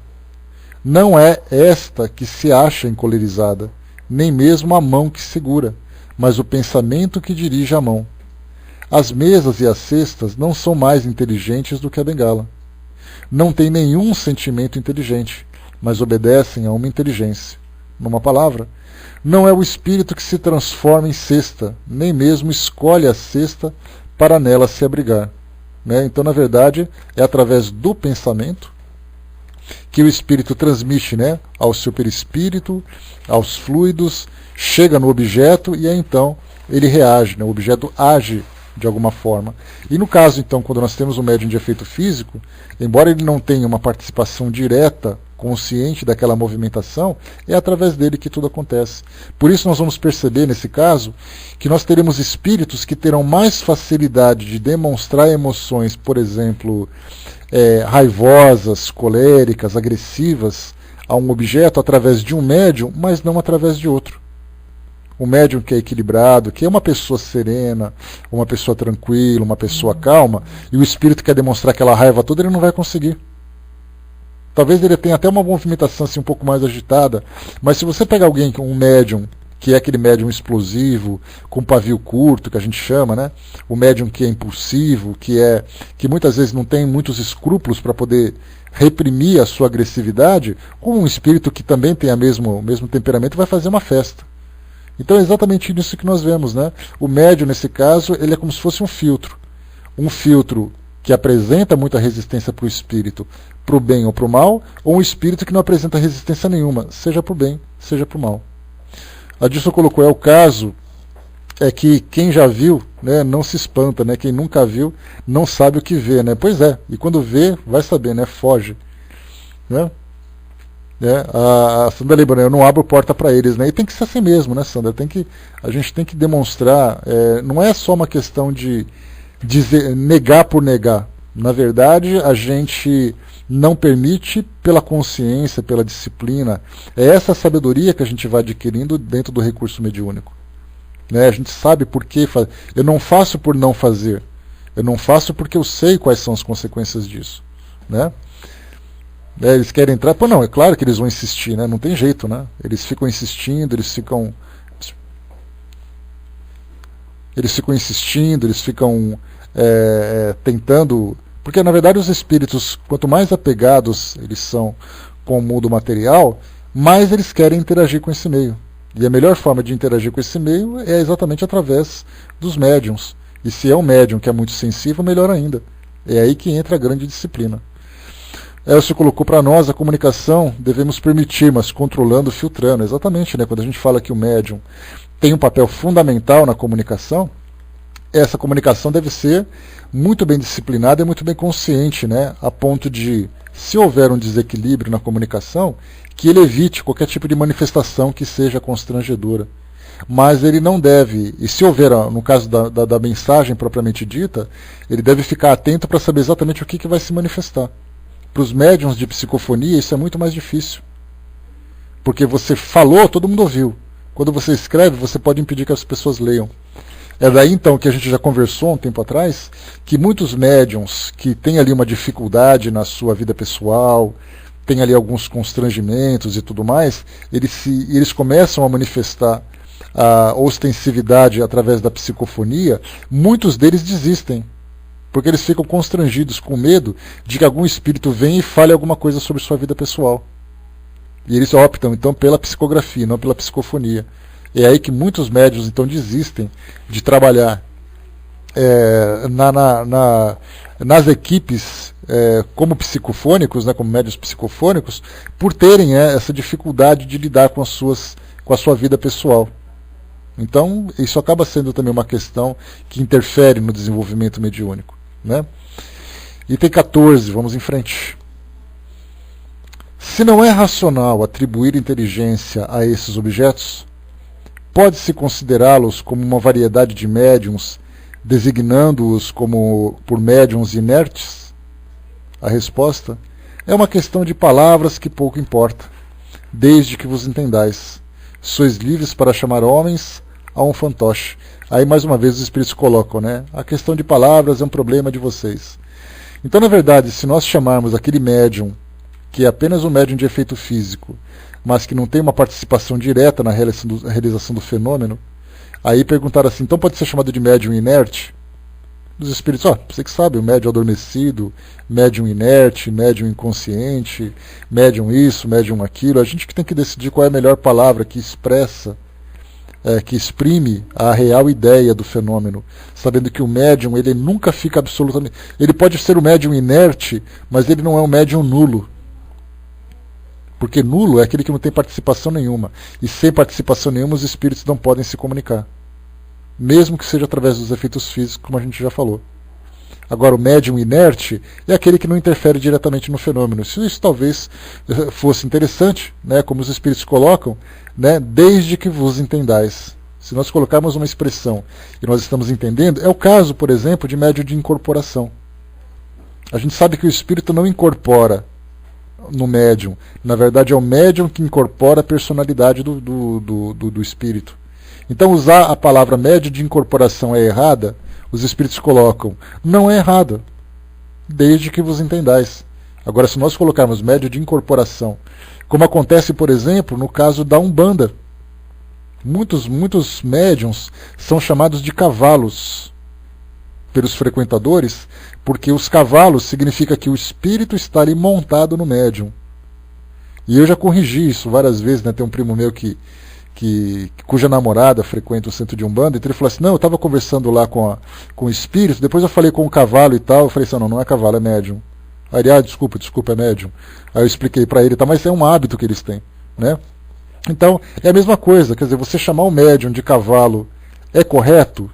não é esta que se acha encolerizada, nem mesmo a mão que segura, mas o pensamento que dirige a mão. As mesas e as cestas não são mais inteligentes do que a bengala. Não têm nenhum sentimento inteligente, mas obedecem a uma inteligência. Numa palavra, não é o espírito que se transforma em cesta, nem mesmo escolhe a cesta para nela se abrigar. Né? Então, na verdade, é através do pensamento que o espírito transmite, né, ao seu perispírito, aos fluidos, chega no objeto e aí então ele reage, né? O objeto age de alguma forma. E no caso, então, quando nós temos um médium de efeito físico, embora ele não tenha uma participação direta, consciente daquela movimentação, é através dele que tudo acontece. Por isso nós vamos perceber, nesse caso, que nós teremos espíritos que terão mais facilidade de demonstrar emoções, por exemplo, raivosas, coléricas, agressivas, a um objeto através de um médium, mas não através de outro. Um médium que é equilibrado, que é uma pessoa serena, uma pessoa tranquila, uma pessoa calma, e o espírito quer demonstrar aquela raiva toda, ele não vai conseguir. Talvez ele tenha até uma movimentação assim, um pouco mais agitada, mas se você pegar alguém, um médium, que é aquele médium explosivo, com pavio curto, que a gente chama, né? O médium que é impulsivo, que muitas vezes não tem muitos escrúpulos para poder reprimir a sua agressividade, com um espírito que também tem o mesmo temperamento, vai fazer uma festa. Então é exatamente isso que nós vemos, né? O médium, nesse caso, ele é como se fosse um filtro. Um filtro que apresenta muita resistência para o espírito, para o bem ou para o mal, ou um espírito que não apresenta resistência nenhuma, seja para o bem, seja para o mal. A Dilson colocou, o caso é que quem já viu, né, não se espanta, né? Quem nunca viu não sabe o que vê, né? Pois é, e quando vê, vai saber, né? Foge. Né? A Sandra lembra, né? Eu não abro porta para eles, né? E tem que ser assim mesmo, né, Sandra? A gente tem que demonstrar, não é só uma questão de dizer, negar por negar. Na verdade, a gente não permite pela consciência, pela disciplina. É essa sabedoria que a gente vai adquirindo dentro do recurso mediúnico. Né? A gente sabe por que fazer. Eu não faço por não fazer. Eu não faço porque eu sei quais são as consequências disso. Né? Eles querem entrar, pô, não, é claro que eles vão insistir, né? Não tem jeito, né? Eles ficam insistindo, eles ficam tentando, porque na verdade os espíritos, quanto mais apegados eles são com o mundo material, mais eles querem interagir com esse meio. E a melhor forma de interagir com esse meio é exatamente através dos médiuns. E se é um médium que é muito sensível, melhor ainda. É aí que entra a grande disciplina. Elcio colocou para nós, a comunicação devemos permitir, mas controlando, filtrando. Exatamente, né? Quando a gente fala que o médium tem um papel fundamental na comunicação, essa comunicação deve ser muito bem disciplinada e muito bem consciente, né? A ponto de, se houver um desequilíbrio na comunicação, que ele evite qualquer tipo de manifestação que seja constrangedora. Mas ele não deve, e se houver, no caso da mensagem propriamente dita, ele deve ficar atento para saber exatamente o que vai se manifestar. Para os médiuns de psicofonia isso é muito mais difícil. Porque você falou, todo mundo ouviu. Quando você escreve, você pode impedir que as pessoas leiam. É daí então que a gente já conversou um tempo atrás, que muitos médiuns que têm ali uma dificuldade na sua vida pessoal, têm ali alguns constrangimentos e tudo mais, eles começam a manifestar a ostensividade através da psicofonia, muitos deles desistem. Porque eles ficam constrangidos, com medo de que algum espírito venha e fale alguma coisa sobre sua vida pessoal. E eles optam, então, pela psicografia, não pela psicofonia. É aí que muitos médiuns, então, desistem de trabalhar nas equipes como psicofônicos, né, como médiuns psicofônicos, por terem essa dificuldade de lidar com a sua vida pessoal. Então, isso acaba sendo também uma questão que interfere no desenvolvimento mediúnico. Né? Item 14, vamos em frente. Se não é racional atribuir inteligência a esses objetos, pode-se considerá-los como uma variedade de médiuns, designando-os como por médiuns inertes? A resposta é uma questão de palavras que pouco importa, desde que vos entendais. Sois livres para chamar homens a um fantoche. Aí mais uma vez os espíritos colocam, né? A questão de palavras é um problema de vocês. Então, na verdade, se nós chamarmos aquele médium, que é apenas um médium de efeito físico, mas que não tem uma participação direta na realização do fenômeno, aí perguntaram assim, então pode ser chamado de médium inerte? Os espíritos, você que sabe, o médium adormecido, médium inerte, médium inconsciente, médium isso, médium aquilo, a gente que tem que decidir qual é a melhor palavra que expressa, que exprime a real ideia do fenômeno, sabendo que o médium ele nunca fica absolutamente... Ele pode ser um médium inerte, mas ele não é um médium nulo. Porque nulo é aquele que não tem participação nenhuma. E sem participação nenhuma os espíritos não podem se comunicar. Mesmo que seja através dos efeitos físicos, como a gente já falou. Agora, o médium inerte é aquele que não interfere diretamente no fenômeno. Isso talvez fosse interessante, né, como os espíritos colocam, né, desde que vos entendais. Se nós colocarmos uma expressão e nós estamos entendendo, é o caso, por exemplo, de médium de incorporação. A gente sabe que o espírito não incorpora no médium. Na verdade, é o médium que incorpora a personalidade do espírito. Então, usar a palavra médium de incorporação é errada? Os espíritos colocam. Não é errada, desde que vos entendais. Agora, se nós colocarmos médium de incorporação, como acontece, por exemplo, no caso da Umbanda, muitos médiums são chamados de cavalos pelos frequentadores, porque os cavalos significa que o espírito está ali montado no médium. E eu já corrigi isso várias vezes, né? Tem um primo meu cuja namorada frequenta o centro de Umbanda, então ele falou assim, não, eu estava conversando lá com o espírito, depois eu falei com o cavalo e tal, eu falei assim, não é cavalo, é médium. Aí ele, desculpa, é médium. Aí eu expliquei para ele, tá, mas é um hábito que eles têm, né? Então, é a mesma coisa, quer dizer, você chamar o médium de cavalo é correto?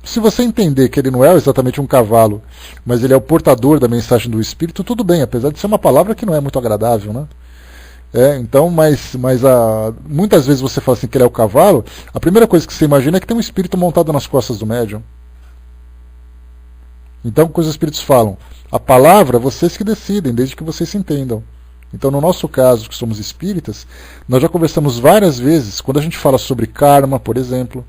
Se você entender que ele não é exatamente um cavalo, mas ele é o portador da mensagem do espírito, tudo bem, apesar de ser uma palavra que não é muito agradável, né? Então, muitas vezes você fala assim que ele é o cavalo, a primeira coisa que você imagina é que tem um espírito montado nas costas do médium. Então, o que os espíritos falam? A palavra, vocês que decidem, desde que vocês se entendam. Então, no nosso caso, que somos espíritas, nós já conversamos várias vezes, quando a gente fala sobre karma, por exemplo.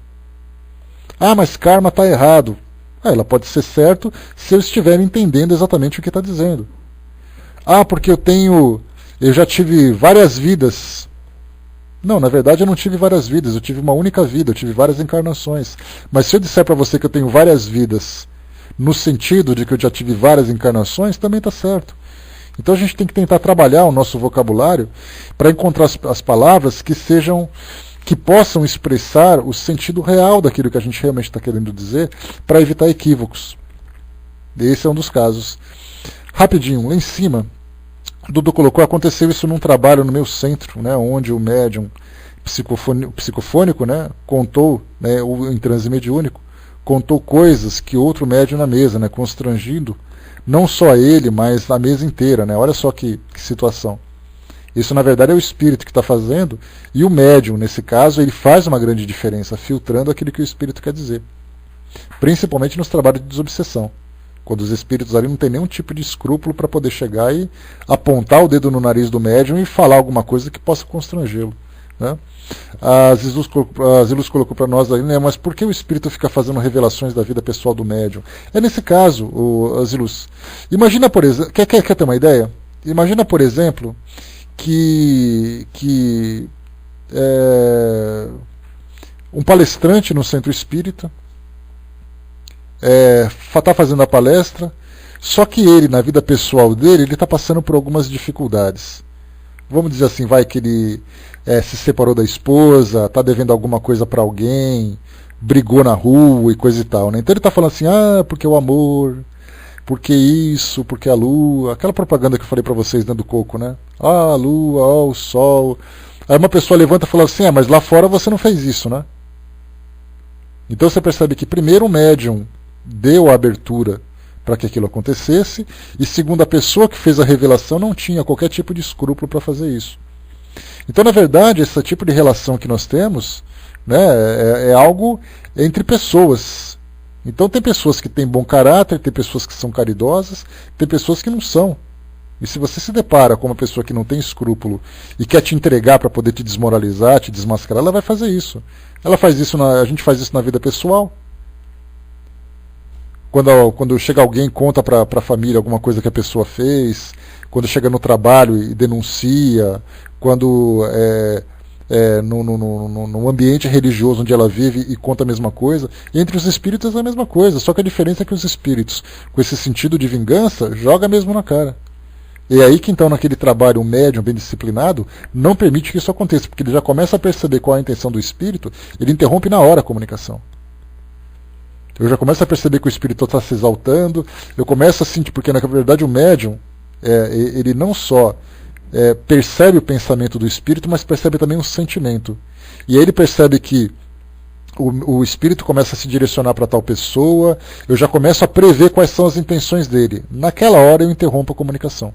Mas karma está errado. Ela pode ser certo se eu estiver entendendo exatamente o que está dizendo. Porque eu já tive várias vidas. Não, na verdade eu não tive várias vidas, eu tive uma única vida, eu tive várias encarnações. Mas se eu disser para você que eu tenho várias vidas, no sentido de que eu já tive várias encarnações, também está certo. Então a gente tem que tentar trabalhar o nosso vocabulário para encontrar as palavras que possam expressar o sentido real daquilo que a gente realmente está querendo dizer, para evitar equívocos. Esse é um dos casos. Rapidinho, lá em cima, Dudu colocou, aconteceu isso num trabalho no meu centro, né, onde o médium psicofônico, né, contou, né, em transe mediúnico, contou coisas que outro médium na mesa, né, constrangindo não só ele, mas a mesa inteira, né? Olha só que situação. Isso, na verdade, é o espírito que está fazendo, e o médium, nesse caso, ele faz uma grande diferença, filtrando aquilo que o espírito quer dizer. Principalmente nos trabalhos de desobsessão, quando os espíritos ali não têm nenhum tipo de escrúpulo para poder chegar e apontar o dedo no nariz do médium e falar alguma coisa que possa constrangê-lo, né? A Zilus colocou para nós aí, né, mas por que o espírito fica fazendo revelações da vida pessoal do médium? É nesse caso, Zilus. Imagina, por exemplo, quer ter uma ideia? Imagina, por exemplo, que um palestrante no centro espírita está fazendo a palestra, só que ele, na vida pessoal dele, ele está passando por algumas dificuldades. Vamos dizer assim, vai que ele se separou da esposa, está devendo alguma coisa para alguém, brigou na rua e coisa e tal, né? Então ele está falando assim, porque o amor, porque isso, porque a lua, aquela propaganda que eu falei para vocês dentro do coco, né? A lua, o sol. Aí uma pessoa levanta e fala assim, mas lá fora você não fez isso, né? Então você percebe que primeiro o médium deu a abertura para que aquilo acontecesse, e segundo, a pessoa que fez a revelação não tinha qualquer tipo de escrúpulo para fazer isso. Então, na verdade, esse tipo de relação que nós temos, né, é algo entre pessoas. Então tem pessoas que têm bom caráter, tem pessoas que são caridosas, tem pessoas que não são. E se você se depara com uma pessoa que não tem escrúpulo e quer te entregar para poder te desmoralizar, te desmascarar, ela vai fazer isso. Ela faz isso, a gente faz isso na vida pessoal. Quando chega alguém e conta para a família alguma coisa que a pessoa fez, quando chega no trabalho e denuncia, quando no ambiente religioso onde ela vive e conta a mesma coisa. E entre os espíritos é a mesma coisa, só que a diferença é que os espíritos, com esse sentido de vingança, jogam mesmo na cara. E é aí que então naquele trabalho um médium bem disciplinado não permite que isso aconteça, porque ele já começa a perceber qual é a intenção do espírito, ele interrompe na hora a comunicação. Eu já começo a perceber que o espírito está se exaltando, eu começo a sentir, porque na verdade o médium, ele não só percebe o pensamento do espírito, mas percebe também o sentimento. E aí ele percebe que o espírito começa a se direcionar para tal pessoa, eu já começo a prever quais são as intenções dele. Naquela hora eu interrompo a comunicação.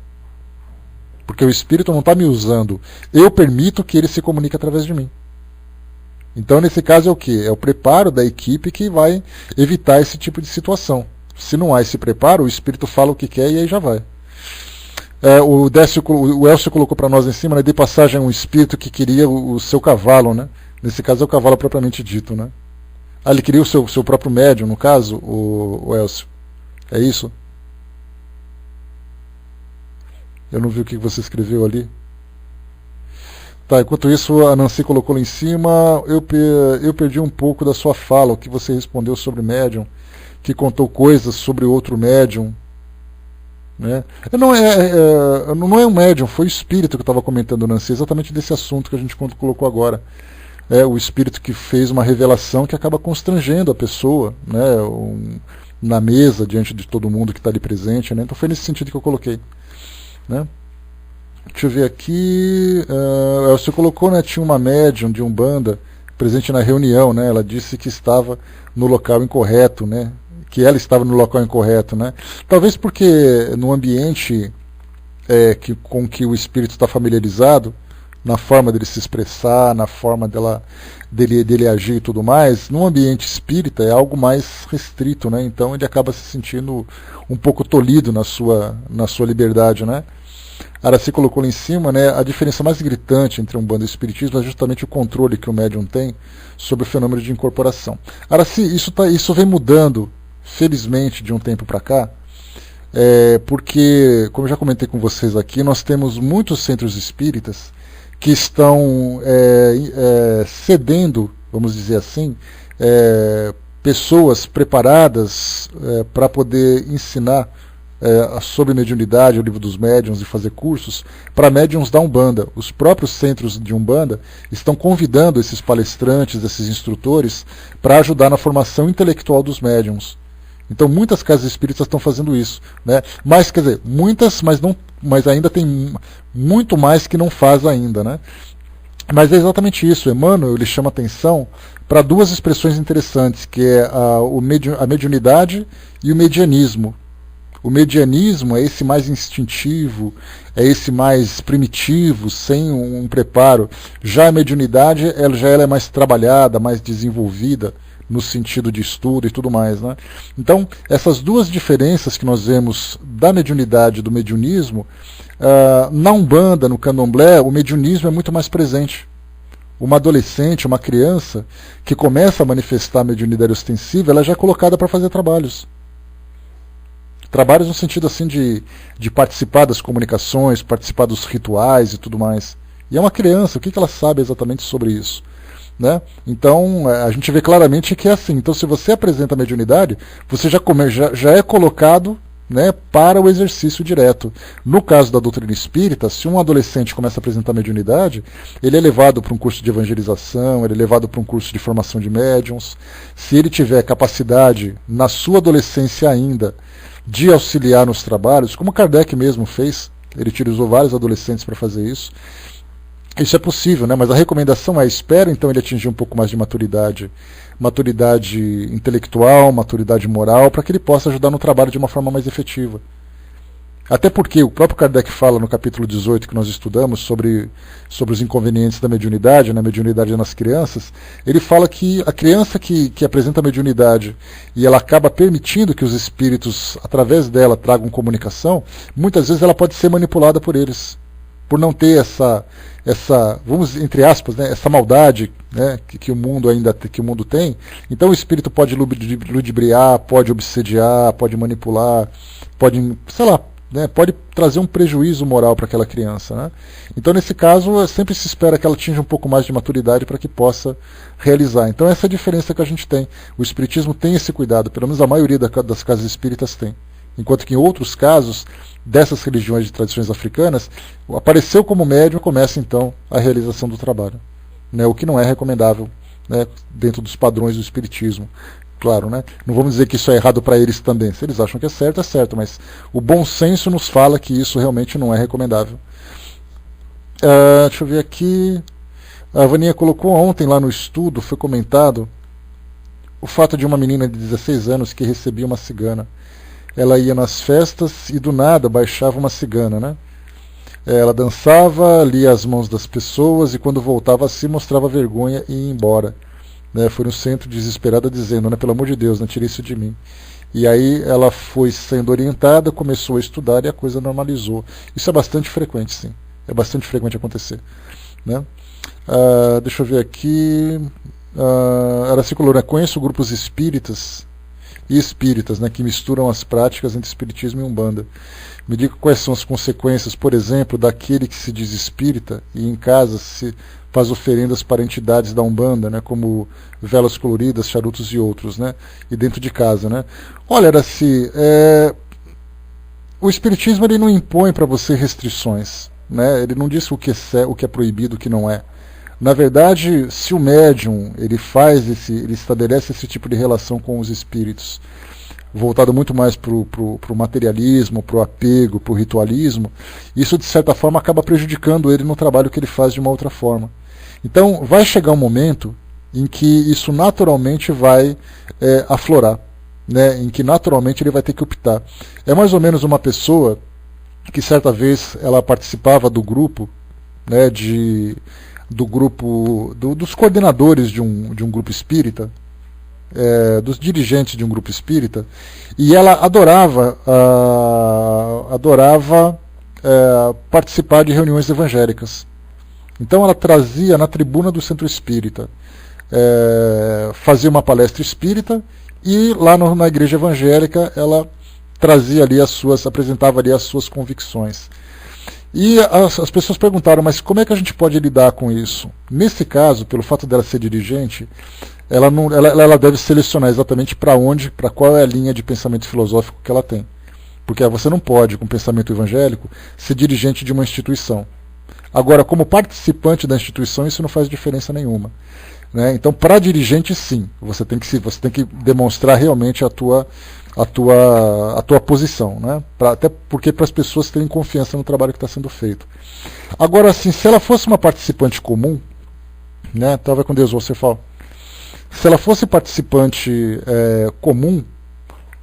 Porque o espírito não está me usando, eu permito que ele se comunique através de mim. Então, nesse caso, é o quê? É o preparo da equipe que vai evitar esse tipo de situação. Se não há esse preparo, o espírito fala o que quer e aí já vai. O Elcio colocou para nós em cima, né, de passagem um espírito que queria o seu cavalo, né? Nesse caso é o cavalo propriamente dito, né? Ah, ele queria o seu próprio médium, no caso, o Elcio. É isso? Eu não vi o que você escreveu ali. Tá, enquanto isso a Nancy colocou lá em cima, eu perdi um pouco da sua fala, o que você respondeu sobre médium, que contou coisas sobre outro médium. Né? Não é um médium, foi o espírito que eu estava comentando, Nancy, exatamente desse assunto que a gente colocou agora. É o espírito que fez uma revelação que acaba constrangendo a pessoa, né, na mesa, diante de todo mundo que está ali presente. Né? Então foi nesse sentido que eu coloquei. Né? Deixa eu ver aqui. Você colocou, né, tinha uma médium de Umbanda presente na reunião. Né? Ela disse que estava no local incorreto, né? Que ela estava no local incorreto. Né? Talvez porque no ambiente com que o espírito está familiarizado, na forma dele se expressar, na forma dele agir e tudo mais, num ambiente espírita é algo mais restrito, né? Então ele acaba se sentindo um pouco tolhido na sua liberdade, né? Araci colocou lá em cima, né, a diferença mais gritante entre Umbanda e Espiritismo é justamente o controle que o médium tem sobre o fenômeno de incorporação. Araci, isso vem mudando, felizmente, de um tempo para cá, porque, como eu já comentei com vocês aqui, nós temos muitos centros espíritas que estão cedendo, vamos dizer assim, pessoas preparadas para poder ensinar sobre mediunidade, o livro dos médiuns e fazer cursos para médiuns da Umbanda. Os próprios centros de Umbanda estão convidando esses palestrantes, esses instrutores, para ajudar na formação intelectual dos médiuns. Então muitas casas espíritas estão fazendo isso, né? Mas, quer dizer, muitas, mas ainda tem muito mais que não faz ainda, né? Mas é exatamente isso. Emmanuel ele chama atenção para duas expressões interessantes, que é a mediunidade e o medianismo. O medianismo é esse mais instintivo, é esse mais primitivo, sem um preparo. Já a mediunidade ela é mais trabalhada, mais desenvolvida, no sentido de estudo e tudo mais. Né? Então, essas duas diferenças que nós vemos da mediunidade e do mediunismo, na Umbanda, no Candomblé, o mediunismo é muito mais presente. Uma adolescente, uma criança, que começa a manifestar a mediunidade ostensiva, ela já é colocada para fazer trabalhos. Trabalhos no sentido assim de participar das comunicações, participar dos rituais e tudo mais. E é uma criança, o que ela sabe exatamente sobre isso? Né? Então a gente vê claramente que é assim. Então se você apresenta a mediunidade, você já é colocado, né, para o exercício direto. No caso da doutrina espírita, se um adolescente começa a apresentar mediunidade, ele é levado para um curso de evangelização, ele é levado para um curso de formação de médiuns. Se ele tiver capacidade, na sua adolescência ainda, de auxiliar nos trabalhos, como Kardec mesmo fez, ele utilizou vários adolescentes para fazer isso. Isso é possível, né? Mas a recomendação é espera então ele atingir um pouco mais de maturidade intelectual, maturidade moral, para que ele possa ajudar no trabalho de uma forma mais efetiva. Até porque o próprio Kardec fala no capítulo 18 que nós estudamos sobre os inconvenientes da mediunidade, na mediunidade nas crianças, ele fala que a criança que apresenta a mediunidade e ela acaba permitindo que os espíritos, através dela, tragam comunicação, muitas vezes ela pode ser manipulada por eles. Por não ter essa vamos, entre aspas, né, essa maldade, né, que o mundo tem. Então o espírito pode ludibriar, pode obsediar, pode manipular, pode, sei lá, né, pode trazer um prejuízo moral para aquela criança. Né? Então nesse caso sempre se espera que ela atinja um pouco mais de maturidade para que possa realizar. Então essa é a diferença que a gente tem. O espiritismo tem esse cuidado, pelo menos a maioria das casas espíritas tem. Enquanto que em outros casos, dessas religiões de tradições africanas, apareceu como médium, começa então a realização do trabalho. Né? O que não é recomendável, né, dentro dos padrões do espiritismo. Claro, né? Não vamos dizer que isso é errado para eles também. Se eles acham que é certo, mas o bom senso nos fala que isso realmente não é recomendável. Deixa eu ver aqui. A Vaninha colocou ontem lá no estudo, foi comentado, o fato de uma menina de 16 anos que recebia uma cigana. Ela ia nas festas e do nada baixava uma cigana, né? Ela dançava, lia as mãos das pessoas e quando voltava a si mostrava vergonha e ia embora. Foi no centro desesperada dizendo, né, pelo amor de Deus, não tire isso de mim. E aí ela foi sendo orientada, começou a estudar e a coisa normalizou. Isso é bastante frequente, sim. É bastante frequente acontecer. Né? Deixa eu ver aqui. Ela se colocou, né? Conheço grupos espíritas e espíritas, né, que misturam as práticas entre espiritismo e umbanda. Me diga quais são as consequências, por exemplo, daquele que se diz espírita e em casa se faz oferendas para entidades da umbanda, né, como velas coloridas, charutos e outros, né, e dentro de casa, né. Olha, Araci, o espiritismo ele não impõe para você restrições, né, ele não diz o que é proibido, o que não é. Na verdade, se o médium ele estabelece esse tipo de relação com os espíritos, voltado muito mais para o materialismo, para o apego, para o ritualismo, isso de certa forma acaba prejudicando ele no trabalho que ele faz de uma outra forma. Então vai chegar um momento em que isso naturalmente vai aflorar, né? Em que naturalmente ele vai ter que optar. É mais ou menos uma pessoa que certa vez ela participava do grupo, né, dos coordenadores de um grupo espírita, dos dirigentes de um grupo espírita, e ela adorava participar de reuniões evangélicas. Então ela trazia na tribuna do centro espírita, fazia uma palestra espírita, e lá na igreja evangélica ela trazia ali apresentava ali as suas convicções. E as pessoas perguntaram, mas como é que a gente pode lidar com isso? Nesse caso, pelo fato dela ser dirigente, ela deve selecionar exatamente para qual é a linha de pensamento filosófico que ela tem. Porque você não pode, com pensamento evangélico, ser dirigente de uma instituição. Agora, como participante da instituição, isso não faz diferença nenhuma. Né? Então, para dirigente, sim, você tem que demonstrar realmente a tua posição, né? Até porque para as pessoas terem confiança no trabalho que está sendo feito. Agora, assim, se ela fosse uma participante comum, né? Talvez com Deus você fala. Se ela fosse participante comum,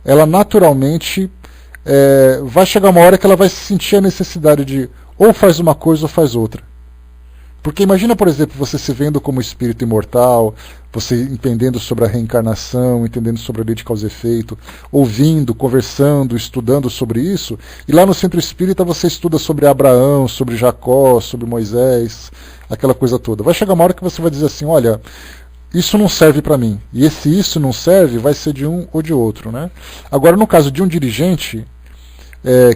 ela naturalmente vai chegar uma hora que ela vai sentir a necessidade de ou faz uma coisa ou faz outra. Porque imagina, por exemplo, você se vendo como espírito imortal, você entendendo sobre a reencarnação, entendendo sobre a lei de causa e efeito, ouvindo, conversando, estudando sobre isso, e lá no centro espírita você estuda sobre Abraão, sobre Jacó, sobre Moisés, aquela coisa toda. Vai chegar uma hora que você vai dizer assim, olha, isso não serve para mim. E esse isso não serve vai ser de um ou de outro. Né? Agora, no caso de um dirigente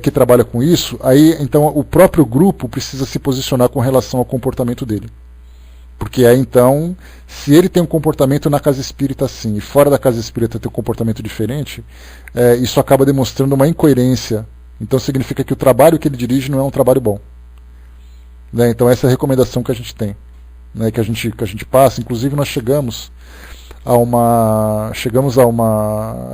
que trabalha com isso, aí então o próprio grupo precisa se posicionar com relação ao comportamento dele. Porque aí então, se ele tem um comportamento na casa espírita assim, e fora da casa espírita tem um comportamento diferente, isso acaba demonstrando uma incoerência. Então significa que o trabalho que ele dirige não é um trabalho bom. Né? Então essa é a recomendação que a gente tem. Né, que a gente passa, inclusive nós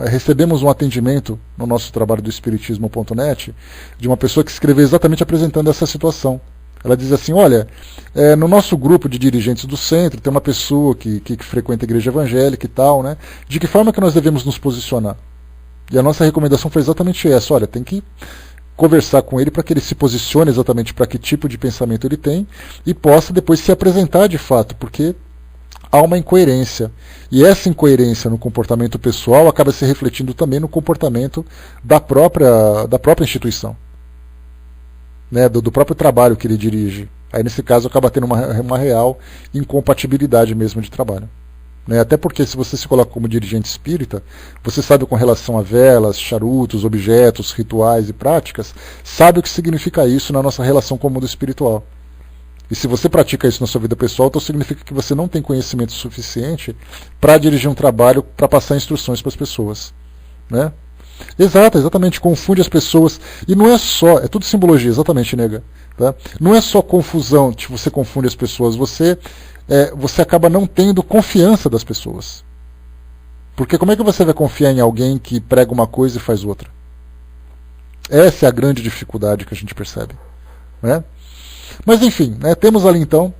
recebemos um atendimento no nosso trabalho do espiritismo.net de uma pessoa que escreveu exatamente apresentando essa situação. Ela diz assim, olha, no nosso grupo de dirigentes do centro tem uma pessoa que frequenta a igreja evangélica e tal, né? De que forma que nós devemos nos posicionar? E a nossa recomendação foi exatamente essa, olha, tem que conversar com ele para que ele se posicione exatamente para que tipo de pensamento ele tem e possa depois se apresentar de fato, porque há uma incoerência. E essa incoerência no comportamento pessoal acaba se refletindo também no comportamento da própria instituição, né, do próprio trabalho que ele dirige. Aí nesse caso acaba tendo uma real incompatibilidade mesmo de trabalho. Né? Até porque se você se coloca como dirigente espírita, você sabe com relação a velas, charutos, objetos, rituais e práticas, sabe o que significa isso na nossa relação com o mundo espiritual. E se você pratica isso na sua vida pessoal, então significa que você não tem conhecimento suficiente para dirigir um trabalho, para passar instruções para as pessoas. Né? Exatamente, confunde as pessoas. E não é só, é tudo simbologia, exatamente, nega. Tá? Não é só confusão, tipo, você confunde as pessoas, você acaba não tendo confiança das pessoas. Porque como é que você vai confiar em alguém que prega uma coisa e faz outra? Essa é a grande dificuldade que a gente percebe. Né? Mas enfim, né, temos ali então,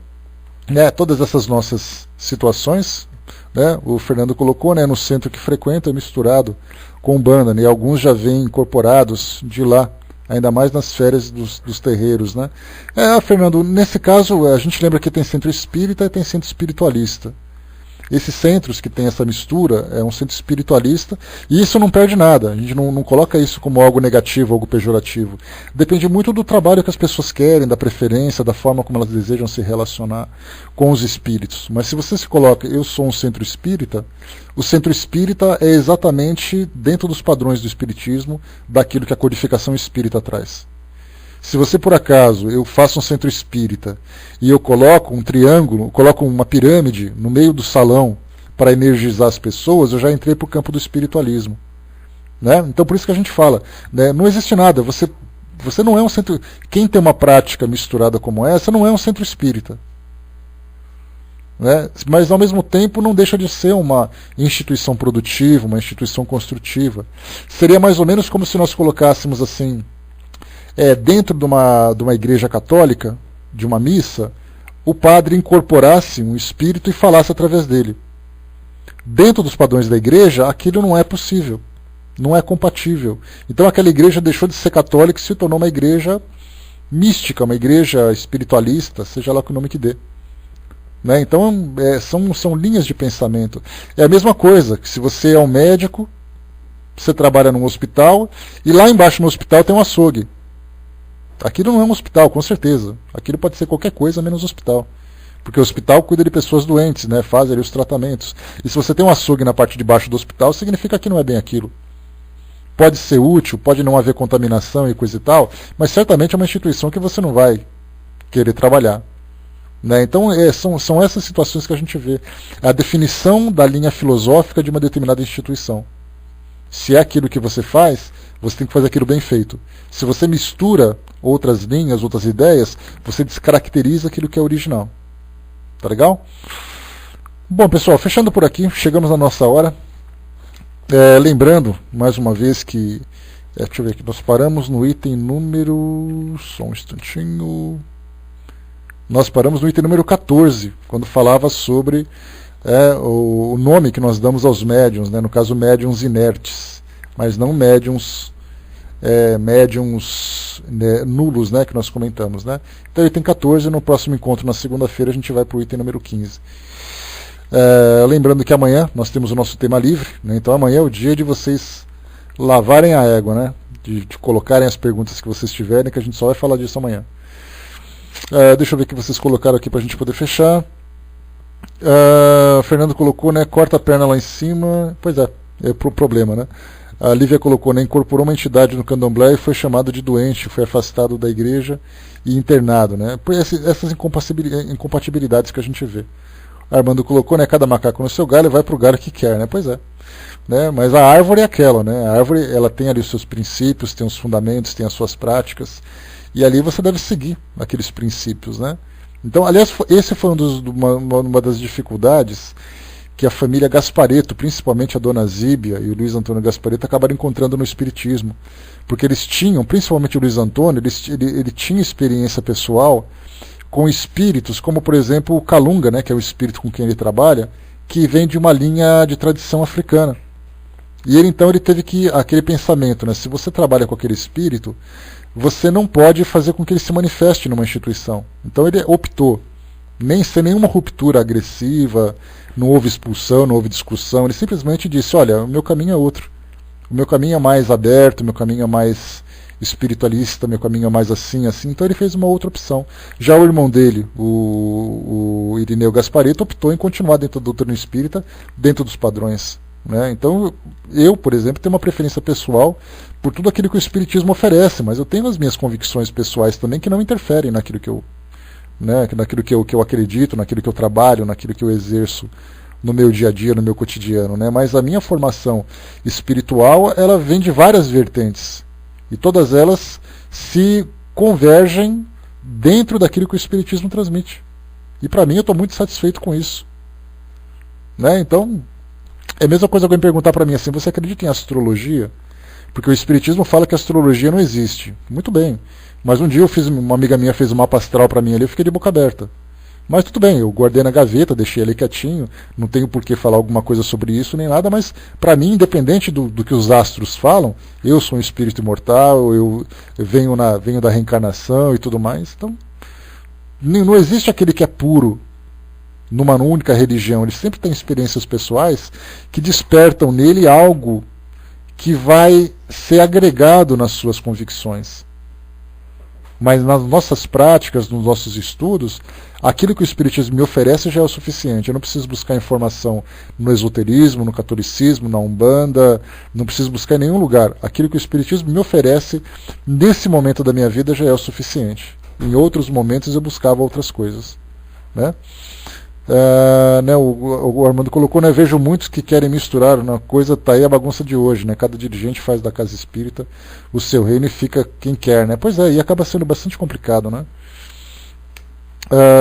né, todas essas nossas situações. Né, o Fernando colocou, né, no centro que frequenta é misturado com Umbanda, né, e alguns já vêm incorporados de lá, ainda mais nas férias dos terreiros. Né. Fernando, nesse caso a gente lembra que tem centro espírita e tem centro espiritualista. Esses centros que tem essa mistura é um centro espiritualista, e isso não perde nada. A gente não coloca isso como algo negativo, algo pejorativo. Depende muito do trabalho que as pessoas querem, da preferência, da forma como elas desejam se relacionar com os espíritos. Mas se você se coloca, eu sou um centro espírita, o centro espírita é exatamente dentro dos padrões do espiritismo, daquilo que a codificação espírita traz. Se você, por acaso, eu faço um centro espírita e eu coloco um triângulo, coloco uma pirâmide no meio do salão para energizar as pessoas, eu já entrei para o campo do espiritualismo. Né? Então, por isso que a gente fala, né? Não existe nada, você não é um centro... Quem tem uma prática misturada como essa não é um centro espírita. Né? Mas, ao mesmo tempo, não deixa de ser uma instituição produtiva, uma instituição construtiva. Seria mais ou menos como se nós colocássemos assim... dentro de uma igreja católica, de uma missa, o padre incorporasse um espírito e falasse através dele. Dentro dos padrões da igreja, aquilo não é possível, não é compatível. Então aquela igreja deixou de ser católica e se tornou uma igreja mística, uma igreja espiritualista, seja lá o nome que dê. Né? Então são linhas de pensamento. É a mesma coisa que se você é um médico, você trabalha num hospital, e lá embaixo no hospital tem um açougue. Aquilo não é um hospital, com certeza. Aquilo pode ser qualquer coisa menos hospital. Porque o hospital cuida de pessoas doentes, né? Faz ali os tratamentos. E se você tem um açougue na parte de baixo do hospital, significa que não é bem aquilo. Pode ser útil, pode não haver contaminação e coisa e tal, mas certamente é uma instituição que você não vai querer trabalhar. Né? Então são essas situações que a gente vê. A definição da linha filosófica de uma determinada instituição. Se é aquilo que você faz, você tem que fazer aquilo bem feito. Se você mistura outras linhas, outras ideias, você descaracteriza aquilo que é original. Tá legal? Bom, pessoal, fechando por aqui, chegamos na nossa hora. Lembrando, mais uma vez, que... deixa eu ver aqui, nós paramos no item número... Só um instantinho... Nós paramos no item número 14, quando falava sobre o nome que nós damos aos médiuns, né? No caso, médiuns inertes, mas não médiuns... médiuns nulos, né, que nós comentamos, né? Então item 14, no próximo encontro na segunda-feira a gente vai para o item número 15. Lembrando que amanhã nós temos o nosso tema livre, né? Então amanhã é o dia de vocês lavarem a égua, né? De colocarem as perguntas que vocês tiverem, que a gente só vai falar disso amanhã. Deixa eu ver o que vocês colocaram aqui para a gente poder fechar. Fernando colocou, né, corta a perna lá em cima. Pois é pro problema, né? A Lívia colocou, né, incorporou uma entidade no candomblé e foi chamado de doente, foi afastado da igreja e internado. Né? Por essas incompatibilidades que a gente vê. Armando colocou, né, cada macaco no seu galho vai para o galho que quer. Né? Pois é. Né? Mas a árvore é aquela. Né? A árvore ela tem ali os seus princípios, tem os fundamentos, tem as suas práticas. E ali você deve seguir aqueles princípios. Né? Então, aliás, esse foi uma das dificuldades que a família Gasparetto, principalmente a dona Zíbia e o Luiz Antônio Gasparetto, acabaram encontrando no espiritismo. Porque eles tinham, principalmente o Luiz Antônio, ele tinha experiência pessoal com espíritos, como por exemplo o Kalunga, né, que é o espírito com quem ele trabalha, que vem de uma linha de tradição africana. E ele então teve aquele pensamento, né, se você trabalha com aquele espírito, você não pode fazer com que ele se manifeste numa instituição. Então ele optou, sem nenhuma ruptura agressiva, não houve expulsão, não houve discussão, ele simplesmente disse, olha, o meu caminho é outro. O meu caminho é mais aberto, o meu caminho é mais espiritualista, o meu caminho é mais assim, assim. Então ele fez uma outra opção. Já o irmão dele, o Irineu Gasparetto, optou em continuar dentro do doutrina espírita, dentro dos padrões. Né? Então eu, por exemplo, tenho uma preferência pessoal por tudo aquilo que o espiritismo oferece, mas eu tenho as minhas convicções pessoais também que não interferem naquilo que eu... Né, naquilo que eu acredito, naquilo que eu trabalho, naquilo que eu exerço no meu dia a dia, no meu cotidiano. Né? Mas a minha formação espiritual, ela vem de várias vertentes. E todas elas se convergem dentro daquilo que o espiritismo transmite. E para mim eu estou muito satisfeito com isso. Né? Então, é a mesma coisa alguém perguntar para mim assim, você acredita em astrologia? Porque o espiritismo fala que a astrologia não existe. Muito bem. Mas um dia uma amiga minha fez um mapa astral para mim ali, eu fiquei de boca aberta. Mas tudo bem, eu guardei na gaveta, deixei ali quietinho, não tenho por que falar alguma coisa sobre isso nem nada, mas para mim, independente do que os astros falam, eu sou um espírito imortal, eu venho da reencarnação e tudo mais, então não existe aquele que é puro, numa única religião. Ele sempre tem experiências pessoais que despertam nele algo que vai ser agregado nas suas convicções. Mas nas nossas práticas, nos nossos estudos, aquilo que o Espiritismo me oferece já é o suficiente. Eu não preciso buscar informação no esoterismo, no catolicismo, na Umbanda, não preciso buscar em nenhum lugar. Aquilo que o Espiritismo me oferece, nesse momento da minha vida, já é o suficiente. Em outros momentos eu buscava outras coisas. Né? O Armando colocou, né, vejo muitos que querem misturar, uma coisa está aí a bagunça de hoje, né, cada dirigente faz da casa espírita o seu reino e fica quem quer, né, pois é, e acaba sendo bastante complicado, né.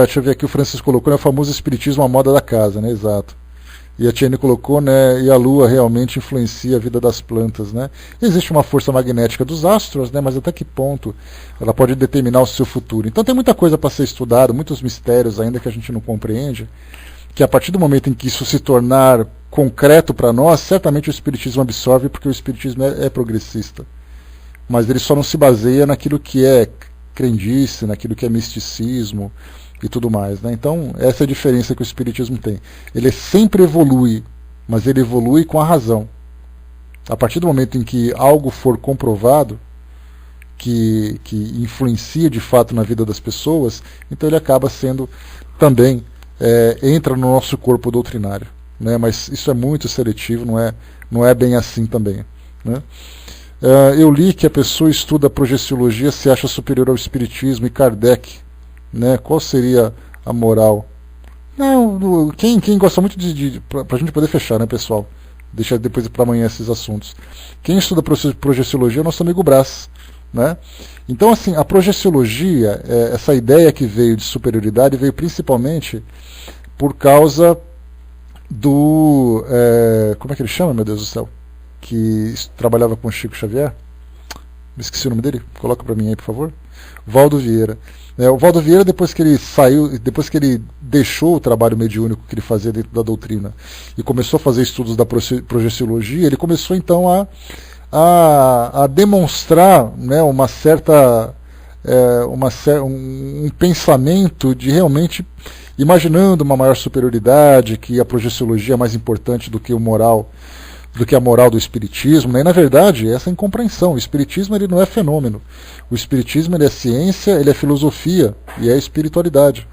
Deixa eu ver aqui, o Francisco colocou, né, o famoso espiritismo a moda da casa, né, exato. E a Tiene colocou, né, e a Lua realmente influencia a vida das plantas, né. Existe uma força magnética dos astros, né, mas até que ponto ela pode determinar o seu futuro. Então tem muita coisa para ser estudado, muitos mistérios ainda que a gente não compreende, que a partir do momento em que isso se tornar concreto para nós, certamente o Espiritismo absorve, porque o Espiritismo é progressista. Mas ele só não se baseia naquilo que é crendice, naquilo que é misticismo, e tudo mais, né? Então essa é a diferença que o Espiritismo tem. Ele sempre evolui, mas ele evolui com a razão. A partir do momento em que algo for comprovado, que influencia de fato na vida das pessoas, então ele acaba sendo também, entra no nosso corpo doutrinário, né? Mas isso é muito seletivo, não é bem assim também, né? Eu li que a pessoa estuda a projeciologia se acha superior ao Espiritismo, e Kardec, né, qual seria a moral? Não, quem gosta muito para a gente poder fechar, né, pessoal? Deixa depois para amanhã esses assuntos. Quem estuda projeciologia é o nosso amigo Brás, né? Então, assim, a projeciologia, essa ideia que veio de superioridade, veio principalmente por causa do... como é que ele chama, meu Deus do céu? Que trabalhava com o Chico Xavier? Me esqueci o nome dele, coloca para mim aí, por favor. Valdo Vieira. O Valdo Vieira, depois que ele saiu, depois que ele deixou o trabalho mediúnico que ele fazia dentro da doutrina e começou a fazer estudos da projeciologia, ele começou então a demonstrar, né, uma certa um pensamento de realmente imaginando uma maior superioridade, que a projeciologia é mais importante do que a moral do Espiritismo, né? E, na verdade, essa incompreensão. O Espiritismo ele não é fenômeno. O Espiritismo ele é ciência, ele é filosofia e é espiritualidade.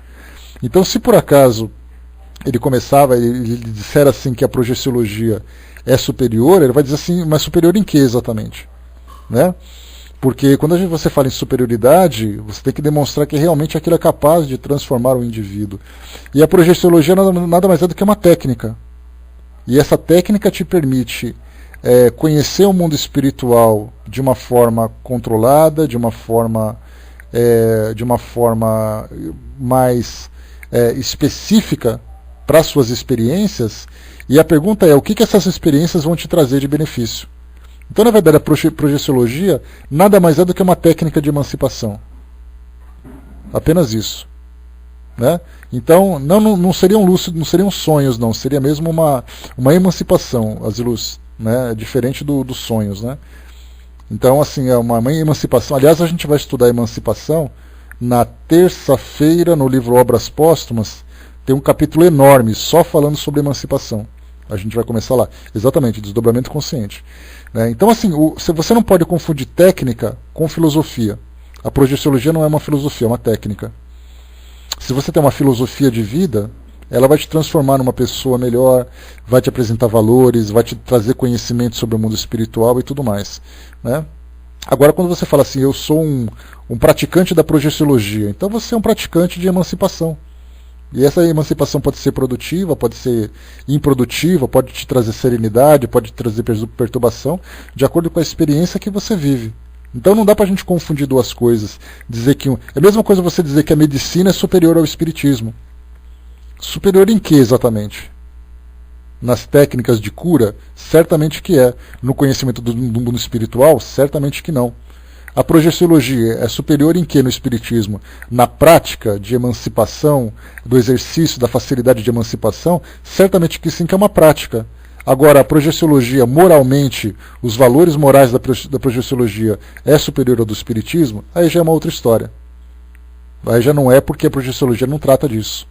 Então, se por acaso ele disser assim que a projeciologia é superior, ele vai dizer assim, mas superior em que exatamente? Né? Porque quando você fala em superioridade, você tem que demonstrar que realmente aquilo é capaz de transformar o indivíduo. E a projeciologia nada mais é do que uma técnica. E essa técnica te permite conhecer o mundo espiritual de uma forma controlada, de uma forma mais específica para suas experiências. E a pergunta é, o que essas experiências vão te trazer de benefício? Então, na verdade, a projeciologia nada mais é do que uma técnica de emancipação. Apenas isso. Né? Então não seriam lúcidos, não seriam sonhos, não, seria mesmo uma emancipação, Aziluz, né? Diferente dos sonhos, né? Então, assim, é uma emancipação. Aliás, a gente vai estudar a emancipação na terça-feira no livro Obras Póstumas. Tem um capítulo enorme só falando sobre emancipação. A gente vai começar lá, exatamente, desdobramento consciente, né? Então, assim, você não pode confundir técnica com filosofia. A projeciologia não é uma filosofia, é uma técnica. Se você tem uma filosofia de vida, ela vai te transformar numa pessoa melhor, vai te apresentar valores, vai te trazer conhecimento sobre o mundo espiritual e tudo mais, né? Agora, quando você fala assim, eu sou um praticante da projeciologia, então você é um praticante de emancipação. E essa emancipação pode ser produtiva, pode ser improdutiva, pode te trazer serenidade, pode te trazer perturbação, de acordo com a experiência que você vive. Então não dá para a gente confundir duas coisas. Dizer que é a mesma coisa você dizer que a medicina é superior ao espiritismo. Superior em que exatamente? Nas técnicas de cura? Certamente que é. No conhecimento do mundo espiritual? Certamente que não. A projeciologia é superior em que no espiritismo? Na prática de emancipação, do exercício, da facilidade de emancipação? Certamente que sim, que é uma prática. Agora, a projeciologia, moralmente, os valores morais da projeciologia é superior ao do espiritismo, aí já é uma outra história. Aí já não é, porque a projeciologia não trata disso.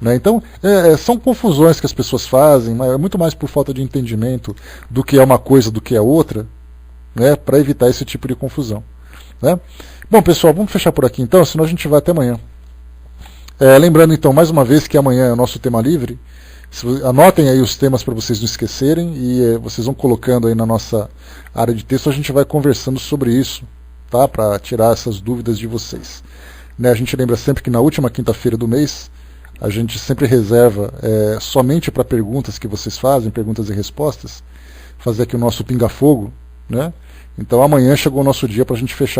Né? Então, são confusões que as pessoas fazem, mas é muito mais por falta de entendimento do que é uma coisa, do que é outra, né? Para evitar esse tipo de confusão. Né? Bom, pessoal, vamos fechar por aqui então, senão a gente vai até amanhã. Lembrando então, mais uma vez, que amanhã é o nosso tema livre. Anotem aí os temas para vocês não esquecerem e vocês vão colocando aí na nossa área de texto, a gente vai conversando sobre isso, tá? Para tirar essas dúvidas de vocês. Né? A gente lembra sempre que na última quinta-feira do mês, a gente sempre reserva somente para perguntas que vocês fazem, perguntas e respostas, fazer aqui o nosso pinga-fogo, né? Então amanhã chegou o nosso dia para a gente fechar